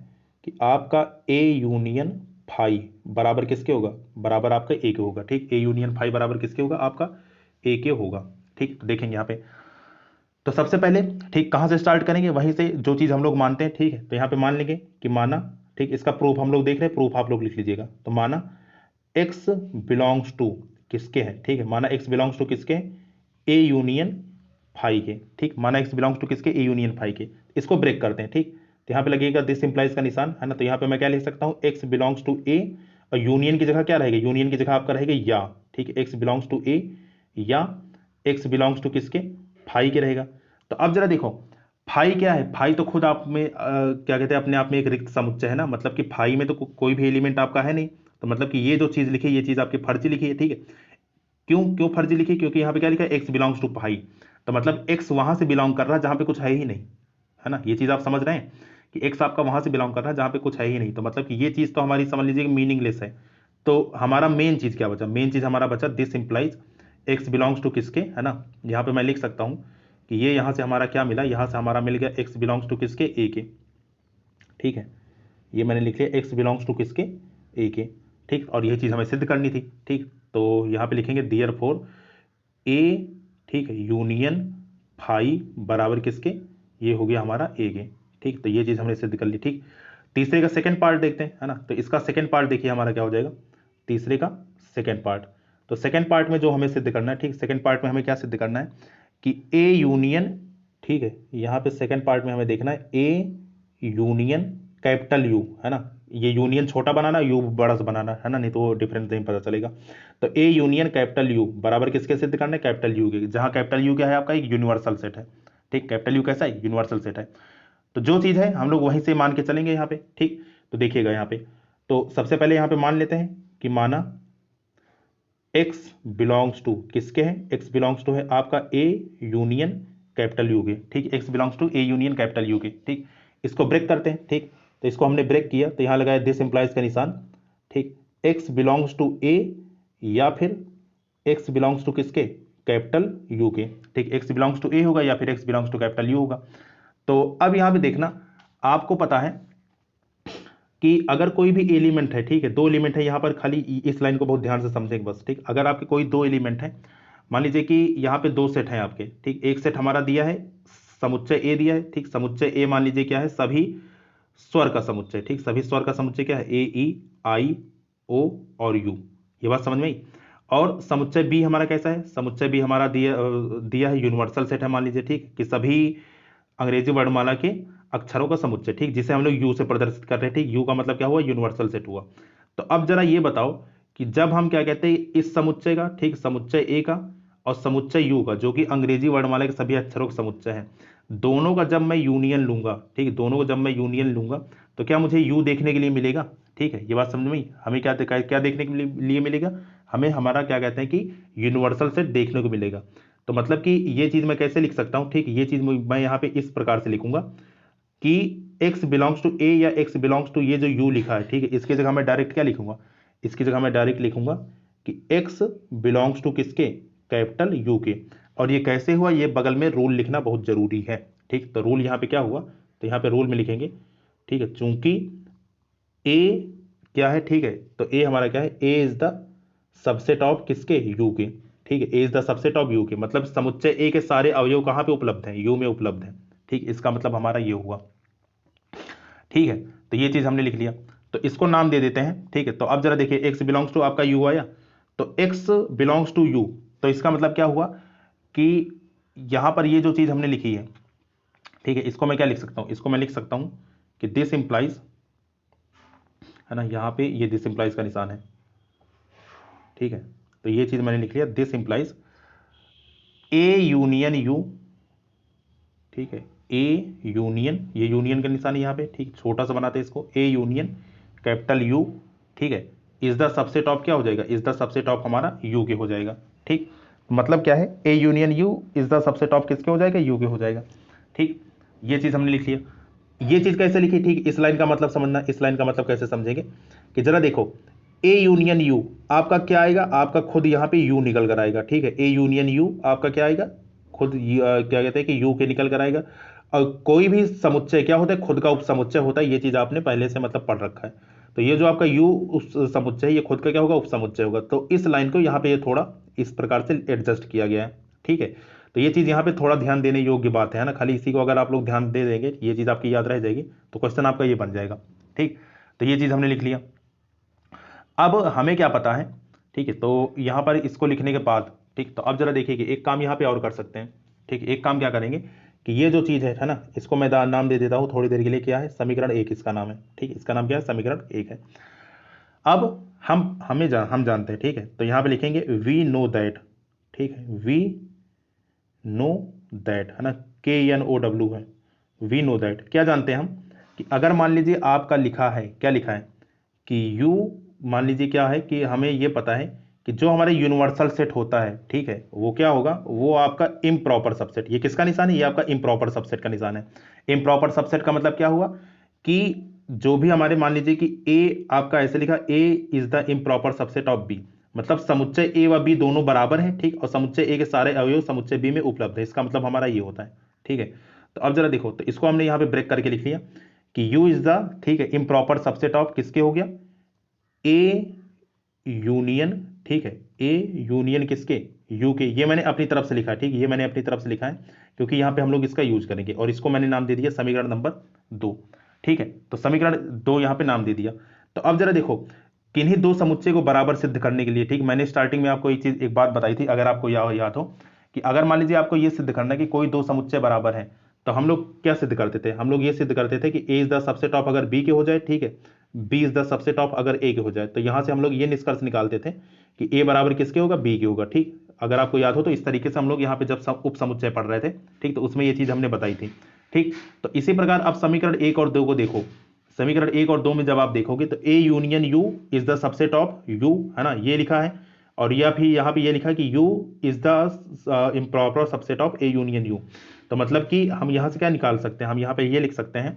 कि आपका ए यूनियन फाई बराबर किसके होगा, बराबर आपका ए के होगा। ठीक, ए यूनियन फाई बराबर किसके होगा, आपका ए के होगा। ठीक, तो देखेंगे यहाँ पे, तो सबसे पहले ठीक कहाँ से स्टार्ट करेंगे, वहीं से जो चीज हम लोग मानते हैं। ठीक है, तो यहाँ पे मान लेंगे कि माना, ठीक, इसका प्रूफ हम लोग देख रहे हैं, प्रूफ आप लोग लिख लीजिएगा। तो माना x बिलोंग्स टू किसके हैं, ठीक है, माना x बिलोंग्स टू किसके, ए यूनियन फाई के। ठीक, माना x बिलोंग्स टू किसके, ए यूनियन फाई के। इसको ब्रेक करते हैं। ठीक, तो यहाँ पे लगेगा दिस इंप्लाइज का निशान, है ना। तो यहाँ पे मैं क्या लिख सकता हूँ, x बिलोंग्स टू ए, और यूनियन की जगह क्या रहेगा, यूनियन की जगह आपका रहेगा या। ठीक है, x बिलोंग्स टू ए या x बिलोंग्स टू किसके, फाई के रहेगा। तो अब जरा देखो, फाई क्या है, फाई तो खुद आप में क्या कहते हैं, अपने आप में एक रिक्त समुच्चय है ना, मतलब कि फाई में तो कोई भी एलिमेंट आपका है नहीं। तो मतलब कि ये जो चीज लिखी है, ये चीज आपकी फर्जी लिखी है। ठीक है, क्यों क्यों फर्जी लिखी, क्योंकि यहाँ पे क्या लिखा है, एक्स बिलोंग्स टू फाई। तो मतलब एक्स वहां से बिलोंग कर रहा है जहां पे कुछ है ही नहीं, है ना। ये चीज आप समझ रहे हैं कि एक्स आपका वहां से बिलोंग कर रहा है जहां पे कुछ है ही नहीं। तो मतलब कि ये चीज तो हमारी समझ लीजिए मीनिंगलेस है। तो हमारा मेन चीज क्या बचा, मेन चीज हमारा बचा this implies x belongs to किसके, है ना। यहाँ पे मैं लिख सकता हूँ कि ये यहाँ से हमारा क्या मिला, यहाँ से हमारा मिल गया एक्स बिलोंग्स टू किसके, ए के। ठीक है, ये मैंने लिख लिया एक्स बिलोंग्स टू किसके, ए के। ठीक, और यह चीज हमें सिद्ध करनी थी। ठीक, तो यहाँ पे लिखेंगे देयरफॉर ए, ठीक है, यूनियन फाई बराबर किसके, ये हो गया हमारा ए के। ठीक, तो ये चीज हमने सिद्ध कर ली। ठीक, तीसरे का सेकंड पार्ट देखते हैं, है ना। तो इसका सेकंड पार्ट देखिए हमारा क्या हो जाएगा, तीसरे का सेकंड पार्ट। तो सेकंड पार्ट में जो हमें सिद्ध करना है, ठीक, सेकंड पार्ट में हमें क्या सिद्ध करना है कि ए यूनियन, ठीक है, यहाँ पे सेकंड पार्ट में हमें देखना है ए यूनियन कैपिटल यू, है ना। ये यूनियन छोटा बनाना, यू बड़ा सा बनाना, है ना, नहीं तो डिफरेंस नहीं पता चलेगा। तो ए यूनियन कैपिटल यू बराबर किसके सिद्ध करना है, कैपिटल यू के, जहां कैपिटल यू क्या है आपका, एक यूनिवर्सल सेट है। ठीक, कैपिटल यू कैसा है, यूनिवर्सल सेट है। तो जो चीज है हम लोग वहीं से मान के चलेंगे यहाँ पे। ठीक, तो देखिएगा यहाँ पे, तो सबसे पहले यहाँ पे मान लेते हैं कि माना x बिलोंग्स टू किसके हैं, x बिलोंग्स टू है आपका a यूनियन कैपिटल यू के। ठीक, x belongs to a union capital U के। ठीक, इसको ब्रेक करते हैं। ठीक, तो इसको हमने ब्रेक किया, तो यहां लगाया दिस इंप्लाइज का निशान। ठीक, x बिलोंग्स टू a या फिर x बिलोंग्स टू किसके, कैपिटल यू के। ठीक, x बिलोंग्स टू a होगा या फिर x belongs to capital U होगा। तो अब यहां पे देखना, आपको पता है कि अगर कोई भी एलिमेंट है, ठीक है, दो एलिमेंट है यहाँ पर, खाली इस लाइन को बहुत ध्यान से समझेंगे बस। ठीक, अगर आपके कोई दो एलिमेंट है, मान लीजिए कि यहाँ पे दो सेट हैं आपके। ठीक, एक सेट हमारा दिया है, समुच्चय ए दिया है। ठीक, समुच्चय ए मान लीजिए क्या है, सभी स्वर का समुच्चय। ठीक, सभी स्वर का समुच्चय क्या है, ए ई आई ओ और यू। ये बात समझ में आई। और समुच्चय बी हमारा कैसा है, समुच्चय बी हमारा दिया है यूनिवर्सल सेट है, मान लीजिए। ठीक, कि सभी अंग्रेजी वर्णमाला के अक्षरों का समुच्चय। ठीक, जिसे हम लोग यू से प्रदर्शित कर रहे हैं। ठीक, यू का मतलब क्या हुआ, यूनिवर्सल सेट हुआ। तो अब जरा ये बताओ कि जब हम क्या कहते हैं इस समुच्चय का, ठीक, समुच्चय ए का और समुच्चय यू का, जो कि अंग्रेजी वर्णमाला के सभी अक्षरों का समुच्चय है, दोनों का जब मैं यूनियन लूंगा, ठीक, दोनों को जब मैं यूनियन लूंगा, तो क्या मुझे यू देखने के लिए मिलेगा, ठीक है, ये बात समझ में आई? हमें क्या देखने के लिए मिलेगा, हमें हमारा क्या कहते हैं कि यूनिवर्सल सेट देखने को मिलेगा। तो मतलब कि ये चीज मैं कैसे लिख सकता हूं, ठीक, ये चीज मैं यहाँ पे इस प्रकार से लिखूंगा कि x बिलोंग्स टू ए या x बिलोंग्स टू ये जो u लिखा है, ठीक है, इसकी जगह मैं डायरेक्ट क्या लिखूंगा, इसकी जगह मैं डायरेक्ट लिखूंगा कि x बिलोंग्स टू किसके, कैपिटल U के। और ये कैसे हुआ, ये बगल में रूल लिखना बहुत जरूरी है। ठीक, तो रूल यहाँ पे क्या हुआ, तो यहाँ पे रूल में लिखेंगे, ठीक है, चूंकि a क्या है, ठीक है, तो a हमारा क्या है, a is the subset of किसके, u के। ठीक है, a is the subset of u के, मतलब समुच्चय a के सारे अवयव कहाँ पे उपलब्ध हैं, u में उपलब्ध है। ठीक, इसका मतलब हमारा ये हुआ। ठीक है, तो ये चीज हमने लिख लिया, तो इसको नाम दे देते हैं। ठीक है, तो अब जरा देखिए x बिलोंग्स टू आपका u आया, तो x बिलोंग्स टू u, तो इसका मतलब क्या हुआ कि यहां पर ये जो चीज हमने लिखी है, ठीक है, इसको मैं क्या लिख सकता हूं, इसको मैं लिख सकता हूं कि दिस इंप्लाइज, है ना, यहां पे ये दिस इंप्लाइज का निशान है। ठीक है, तो ये चीज मैंने लिख लिया, this implies A union you. ठीक है, ए यूनियन, ये यूनियन का निशान है यहाँ पे, ठीक, छोटा सा बनाते हैं इसको, ए यूनियन कैपिटल यू, ठीक है, इज द सबसेट ऑफ क्या हो जाएगा, इज द सबसेट ऑफ हमारा यू के हो जाएगा। ठीक, मतलब क्या है, A union you is the subset of किसके हो जाएगा, यू के हो जाएगा। ठीक, ये चीज हमने लिख लिया। ये चीज कैसे लिखी, ठीक, इस लाइन का मतलब समझना, इस लाइन का मतलब कैसे समझेंगे कि जरा देखो, ए यूनियन यू आपका क्या आएगा, आपका खुद यहाँ पे यू निकल कर आएगा। ठीक है, ए यूनियन यू आपका क्या आएगा, खुद क्या कहते हैं कि यू के निकल कर आएगा। और कोई भी समुच्चय क्या होता है, खुद का उपसमुच्चय होता है, ये चीज आपने पहले से मतलब पढ़ रखा है। तो ये जो आपका यू उस समुच्चय है, ये खुद का क्या होगा, उपसमुच्चय होगा। तो इस लाइन को यहाँ पे ये थोड़ा इस प्रकार से एडजस्ट किया गया है। ठीक है, तो ये चीज यहाँ पे थोड़ा ध्यान देने योग्य बात है ना, खाली इसी को अगर आप लोग ध्यान दे देंगे, ये चीज आपकी याद रह जाएगी, तो क्वेश्चन आपका ये बन जाएगा। ठीक, तो ये चीज हमने लिख लिया। अब हमें क्या पता है, ठीक है, तो यहां पर इसको लिखने के बाद, ठीक, तो अब जरा देखिए कि एक काम यहां पे और कर सकते हैं। ठीक, एक काम क्या करेंगे कि ये जो चीज है ना, इसको मैं नाम दे देता हूं थोड़ी देर के लिए, क्या है, समीकरण एक इसका नाम है। ठीक, इसका नाम क्या है, समीकरण एक है। अब हम जानते हैं, ठीक है, तो यहां पे लिखेंगे वी नो दैट। ठीक है, वी नो दैट, है ना, KNOW है, वी नो दैट, क्या जानते हैं हम कि अगर मान लीजिए आपका लिखा है, क्या लिखा है कि यू, मान लीजिए क्या है कि हमें ये पता है कि जो हमारे यूनिवर्सल सेट होता है, ठीक है, वो क्या होगा, वो आपका इम्प्रॉपर सबसेट, ये किसका निशान है, ये आपका इम्प्रॉपर सबसेट का निशान है। इम्प्रॉपर सबसेट का मतलब क्या हुआ कि जो भी हमारे, मान लीजिए कि ए आपका ऐसे लिखा, A is the improper subset of B, मतलब समुच्चय ए व बी दोनों बराबर हैं। ठीक, और समुच्चय ए के सारे अवयव समुच्चय बी में उपलब्ध है, इसका मतलब हमारा ये होता है। ठीक है, तो अब जरा देखो, तो इसको हमने यहां पे ब्रेक करके लिख लिया कि यू इज द, ठीक है, इम्प्रॉपर सबसेट ऑफ किसके हो गया, ए यूनियन, ठीक है, ए यूनियन किसके, यू के। ये मैंने अपनी तरफ से लिखा है, ठीक, ये मैंने अपनी तरफ से लिखा है क्योंकि यहां पे हम लोग इसका यूज करेंगे, और इसको मैंने नाम दे दिया समीकरण नंबर 2। ठीक है, तो समीकरण 2 यहां पे नाम दे दिया। तो अब जरा देखो, किन्हीं दो समुच्चय को बराबर सिद्ध करने के लिए, ठीक, मैंने स्टार्टिंग में आपको एक बात बताई थी, अगर आपको याद हो कि अगर मान लीजिए आपको यह सिद्ध करना है कि कोई दो समुच्चय बराबर है, तो हम लोग क्या सिद्ध करते थे, हम लोग ये सिद्ध करते थे कि A is the subset of अगर बी के हो जाए, ठीक है, B is the subset of अगर ए के हो जाए, तो यहां से हम लोग ये निष्कर्ष निकालते थे कि ए बराबर किसके होगा, बी के होगा। ठीक, अगर आपको याद हो तो इस तरीके से हम लोग यहाँ पे जब उप समुच्चय पढ़ रहे थे, ठीक, तो उसमें ये चीज हमने बताई थी। ठीक, तो इसी प्रकार अब समीकरण 1 और 2 को देखो, समीकरण 1 और 2 में जब आप देखोगे तो A union you is the subset of you, है ना, ये लिखा है, और या फिर यहाँ पे ये लिखा है कि you is the improper subset of A union you. तो मतलब कि हम यहां से क्या निकाल सकते हैं, हम यहाँ पे ये लिख सकते हैं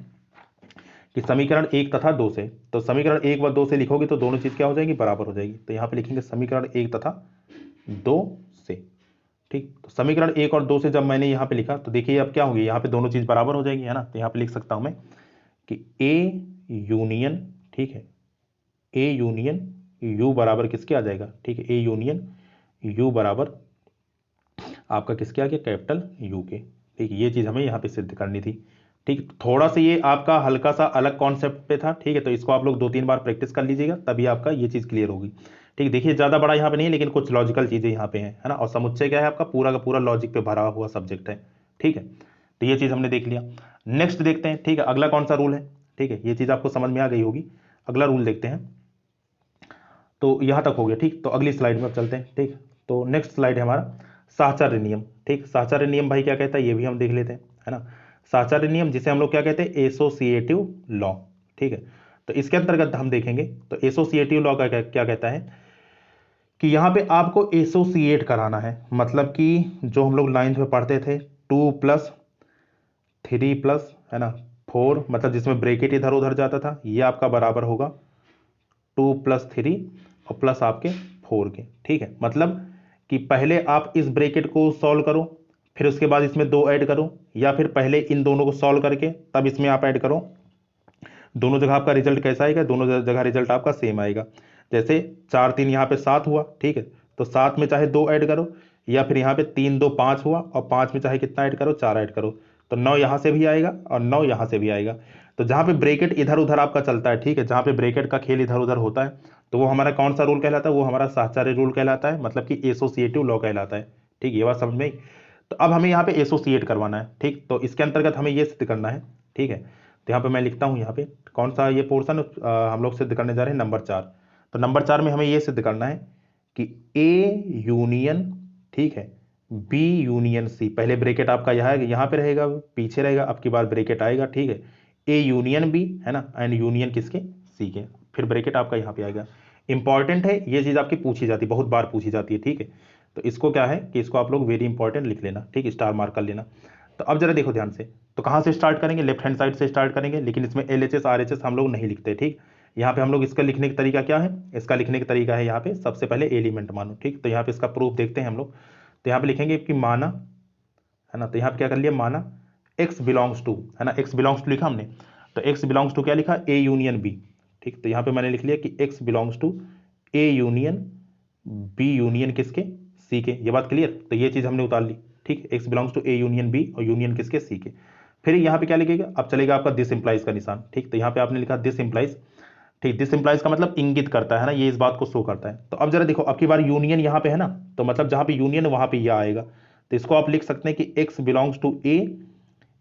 कि समीकरण 1 तथा 2 से, तो समीकरण 1 व 2 से लिखोगे तो दोनों चीज क्या हो जाएगी, बराबर हो जाएगी। तो यहाँ पे लिखेंगे समीकरण 1 तथा 2 से। ठीक, तो समीकरण 1 और 2 से जब मैंने यहाँ पे लिखा तो देखिए अब क्या होगी, यहाँ पे दोनों चीज बराबर हो जाएगी, है ना। तो यहाँ पे लिख सकता हूं मैं कि ए यूनियन, ठीक है, ए यूनियन यू बराबर किसके आ जाएगा, ठीक है, ए यूनियन यू बराबर आपका किसके आ गया, कैपिटल यू के। ठीक, ये चीज हमें यहाँ पे सिद्ध करनी थी। ठीक, थोड़ा सा ये आपका हल्का सा अलग कॉन्सेप्ट पे था, ठीक है, तो इसको आप लोग 2-3 बार प्रैक्टिस कर लीजिएगा, तभी आपका ये चीज क्लियर होगी। ठीक, देखिए ज्यादा बड़ा यहाँ पे नहीं है, लेकिन कुछ लॉजिकल चीजें यहाँ पे हैं, है ना, और समुच्चय क्या है आपका पूरा का पूरा लॉजिक पे भरा हुआ सब्जेक्ट है। ठीक है, तो ये चीज हमने देख लिया। नेक्स्ट देखते हैं, ठीक है, अगला कौन सा रूल है। ठीक है, ये चीज आपको समझ में आ गई होगी, अगला रूल देखते हैं। तो यहां तक हो गया, ठीक, तो अगली स्लाइड में अब चलते हैं। ठीक, तो नेक्स्ट स्लाइड है हमारा साहचर्य नियम। ठीक, साहचर्य नियम भाई क्या कहता है, ये भी हम देख लेते हैं, है ना। साहचर्य नियम जिसे हम लोग क्या कहते हैं, एसोसिएटिव लॉ। ठीक है, तो इसके अंतर्गत हम देखेंगे तो एसोसिएटिव लॉ का क्या कहता है कि यहाँ पे आपको एसोसिएट कराना है, मतलब कि जो हम लोग लाइन्स में पढ़ते थे 2+3+ है ना 4, मतलब जिसमें ब्रेकेट इधर उधर जाता था, ये आपका बराबर होगा 2+3 और प्लस आपके 4 के। ठीक है, मतलब कि पहले आप इस ब्रेकेट को सॉल्व करो, फिर उसके बाद इसमें 2 ऐड करो, या फिर पहले इन दोनों को सॉल्व करके तब इसमें आप ऐड करो। दोनों जगह आपका रिजल्ट कैसा आएगा? दोनों जगह रिजल्ट आपका सेम आएगा। जैसे 4 3 यहाँ पे 7 हुआ, ठीक है, तो 7 में चाहे 2 ऐड करो, या फिर यहाँ पे 3 2 5 हुआ और 5 में चाहे कितना ऐड करो? 4 ऐड करो, तो 9 यहाँ से भी आएगा और 9 यहाँ से भी आएगा। तो जहाँ पे ब्रेकेट इधर उधर आपका चलता है, ठीक है, जहाँ पे ब्रेकेट का खेल इधर उधर होता है, तो वो हमारा कौन सा रूल कहलाता है? वो हमारा साहचर्य रूल कहलाता है, मतलब कि एसोसिएटिव लॉ कहलाता है। ठीक, ये बात समझ में आई? तो अब हमें यहाँ पे एसोसिएट करवाना है। ठीक, तो इसके अंतर्गत हमें ये सिद्ध करना है। ठीक है, तो यहाँ पे मैं लिखता हूँ, यहाँ पे कौन सा ये पोर्शन हम लोग सिद्ध करने जा रहे हैं? नंबर 4। तो नंबर 4 में हमें ये सिद्ध करना है कि ए यूनियन, ठीक है, बी यूनियन सी, पहले ब्रेकेट आपका यहाँ पे रहेगा, पीछे रहेगा, अब की बार ब्रेकेट आएगा, ठीक है, ए यूनियन बी है ना, एंड यूनियन किसके? सी के, फिर ब्रेकेट आपका यहाँ पे आएगा। इंपॉर्टेंट है ये चीज, आपकी पूछी जाती है, बहुत बार पूछी जाती है। ठीक है, तो इसको क्या है कि इसको आप लोग वेरी इंपॉर्टेंट लिख लेना, ठीक, स्टार मार्क कर लेना। तो अब जरा देखो ध्यान से, तो कहाँ से स्टार्ट करेंगे? लेफ्ट हैंड साइड से स्टार्ट करेंगे, लेकिन इसमें LHS RHS हम लोग नहीं लिखते। ठीक, यहाँ पे हम लोग इसका लिखने का तरीका क्या है? इसका लिखने का तरीका है यहाँ पे सबसे पहले एलिमेंट मानो। ठीक, तो यहाँ पे इसका प्रूफ देखते हैं हम लोग। तो यहाँ पे लिखेंगे कि माना, है ना, तो यहाँ पे क्या कर लिया? माना x बिलोंग्स टू, है ना, x बिलोंग्स टू लिखा हमने, तो x बिलोंग्स टू क्या लिखा? A union B। ठीक, तो यहाँ पे मैंने लिख लिया कि x belongs to A union B union किसके? C के। ये बात क्लियर? तो ये चीज हमने उतार ली। ठीक, x belongs to A union B और यूनियन किसके? C के। फिर यहाँ पे क्या लिखेगा? अब चलेगा आपका दिस इंप्लाइज का निशान। ठीक, तो यहाँ पे आपने लिखा दिस इंप्लाइज। ठीक, दिस इंप्लाइज का मतलब इंगित करता है ना, ये इस बात को शो करता है। तो अब जरा देखो, अब की बार यूनियन यहाँ पे है ना, तो मतलब जहां पे यूनियन वहां पे यह आएगा, तो इसको आप लिख सकते हैं कि x बिलोंग्स टू A,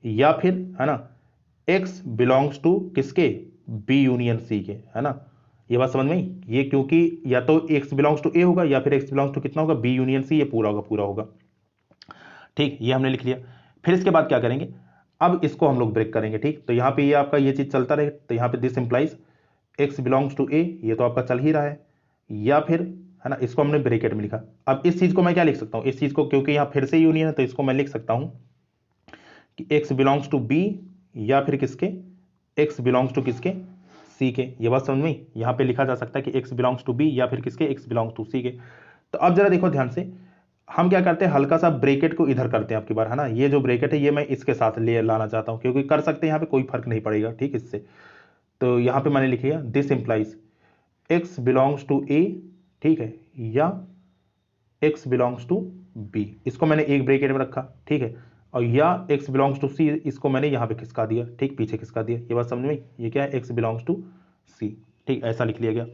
या फिर है ना x बिलोंग्स टू किसके? B यूनियन C के, है ना। ये बात समझ में आई? ये क्योंकि या तो x बिलोंग्स टू A होगा, या फिर x बिलोंग्स टू कितना होगा? B यूनियन C, ये पूरा होगा, पूरा होगा। ठीक, ये हमने लिख लिया। फिर इसके बाद क्या करेंगे? अब इसको हम लोग ब्रेक करेंगे। ठीक, तो यहाँ पे ये आपका ये चीज चलता रहे, तो यहाँ पे this implies x belongs to A, ये तो आपका चल ही रहा है, या फिर है ना, इसको हमने ब्रैकेट में लिखा। अब इस चीज को मैं क्या लिख सकता हूं? इस चीज को, क्योंकि यहां फिर से यूनियन है, तो इसको मैं लिख सकता हूं कि x बिलोंग्स टू B, या फिर किसके? x बिलोंग्स टू किसके? C के। ये बात समझ में? यहां पे लिखा जा सकता है कि x बिलोंग्स टू B, या फिर किसके? x बिलोंग्स टू C के। तो अब जरा देखो ध्यान से, हम क्या करते हैं? हल्का सा ब्रेकेट को इधर करते हैं आपकी बार, है ना, ये जो ब्रेकेट है ये मैं इसके साथ ले लाना चाहता हूं, क्योंकि कर सकते हैं, यहाँ पे कोई फर्क नहीं पड़ेगा। ठीक, इससे तो यहाँ पे मैंने लिख लिया this implies x belongs to A, ठीक है, या x बिलोंग्स टू B, इसको मैंने एक ब्रैकेट में रखा, ठीक है, और या x बिलोंग्स टू C, इसको मैंने यहाँ पे खिसका दिया, ठीक, पीछे खिसका दिया। ये बात समझ में? ये क्या है? x belongs to C। ठीक, ऐसा लिख लिया गया।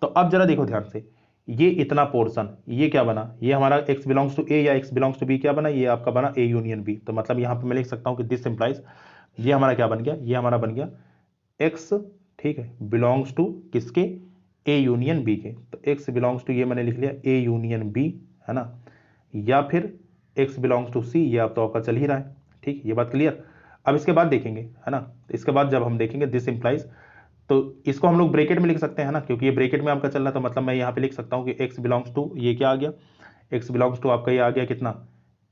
तो अब जरा देखो ध्यान से, ये इतना पोर्शन ये क्या बना? ये हमारा x बिलोंग्स टू A या x बिलोंग्स टू B क्या बना? ये आपका बना A यूनियन B। तो मतलब यहाँ पे मैं लिख सकता हूँ कि दिस इंप्लाइज, ये हमारा क्या बन गया? ये हमारा बन गया x, ठीक है, बिलोंग्स टू किसके? A यूनियन B के। तो x बिलोंग्स टू, ये मैंने लिख लिया A यूनियन B, है ना, या फिर x बिलोंग्स टू C, ये आप तो आपका चल ही रहा है। ठीक, ये बात क्लियर? अब इसके बाद देखेंगे, है ना, इसके बाद जब हम देखेंगे दिस इंप्लाइज, तो इसको हम लोग ब्रैकेट में लिख सकते हैं ना, क्योंकि ये ब्रैकेट में आपका चल रहा था, मतलब मैं यहाँ पे लिख सकता हूँ कि x बिलोंग्स टू, ये क्या आ गया? x बिलोंग्स टू आपका ये आ गया कितना?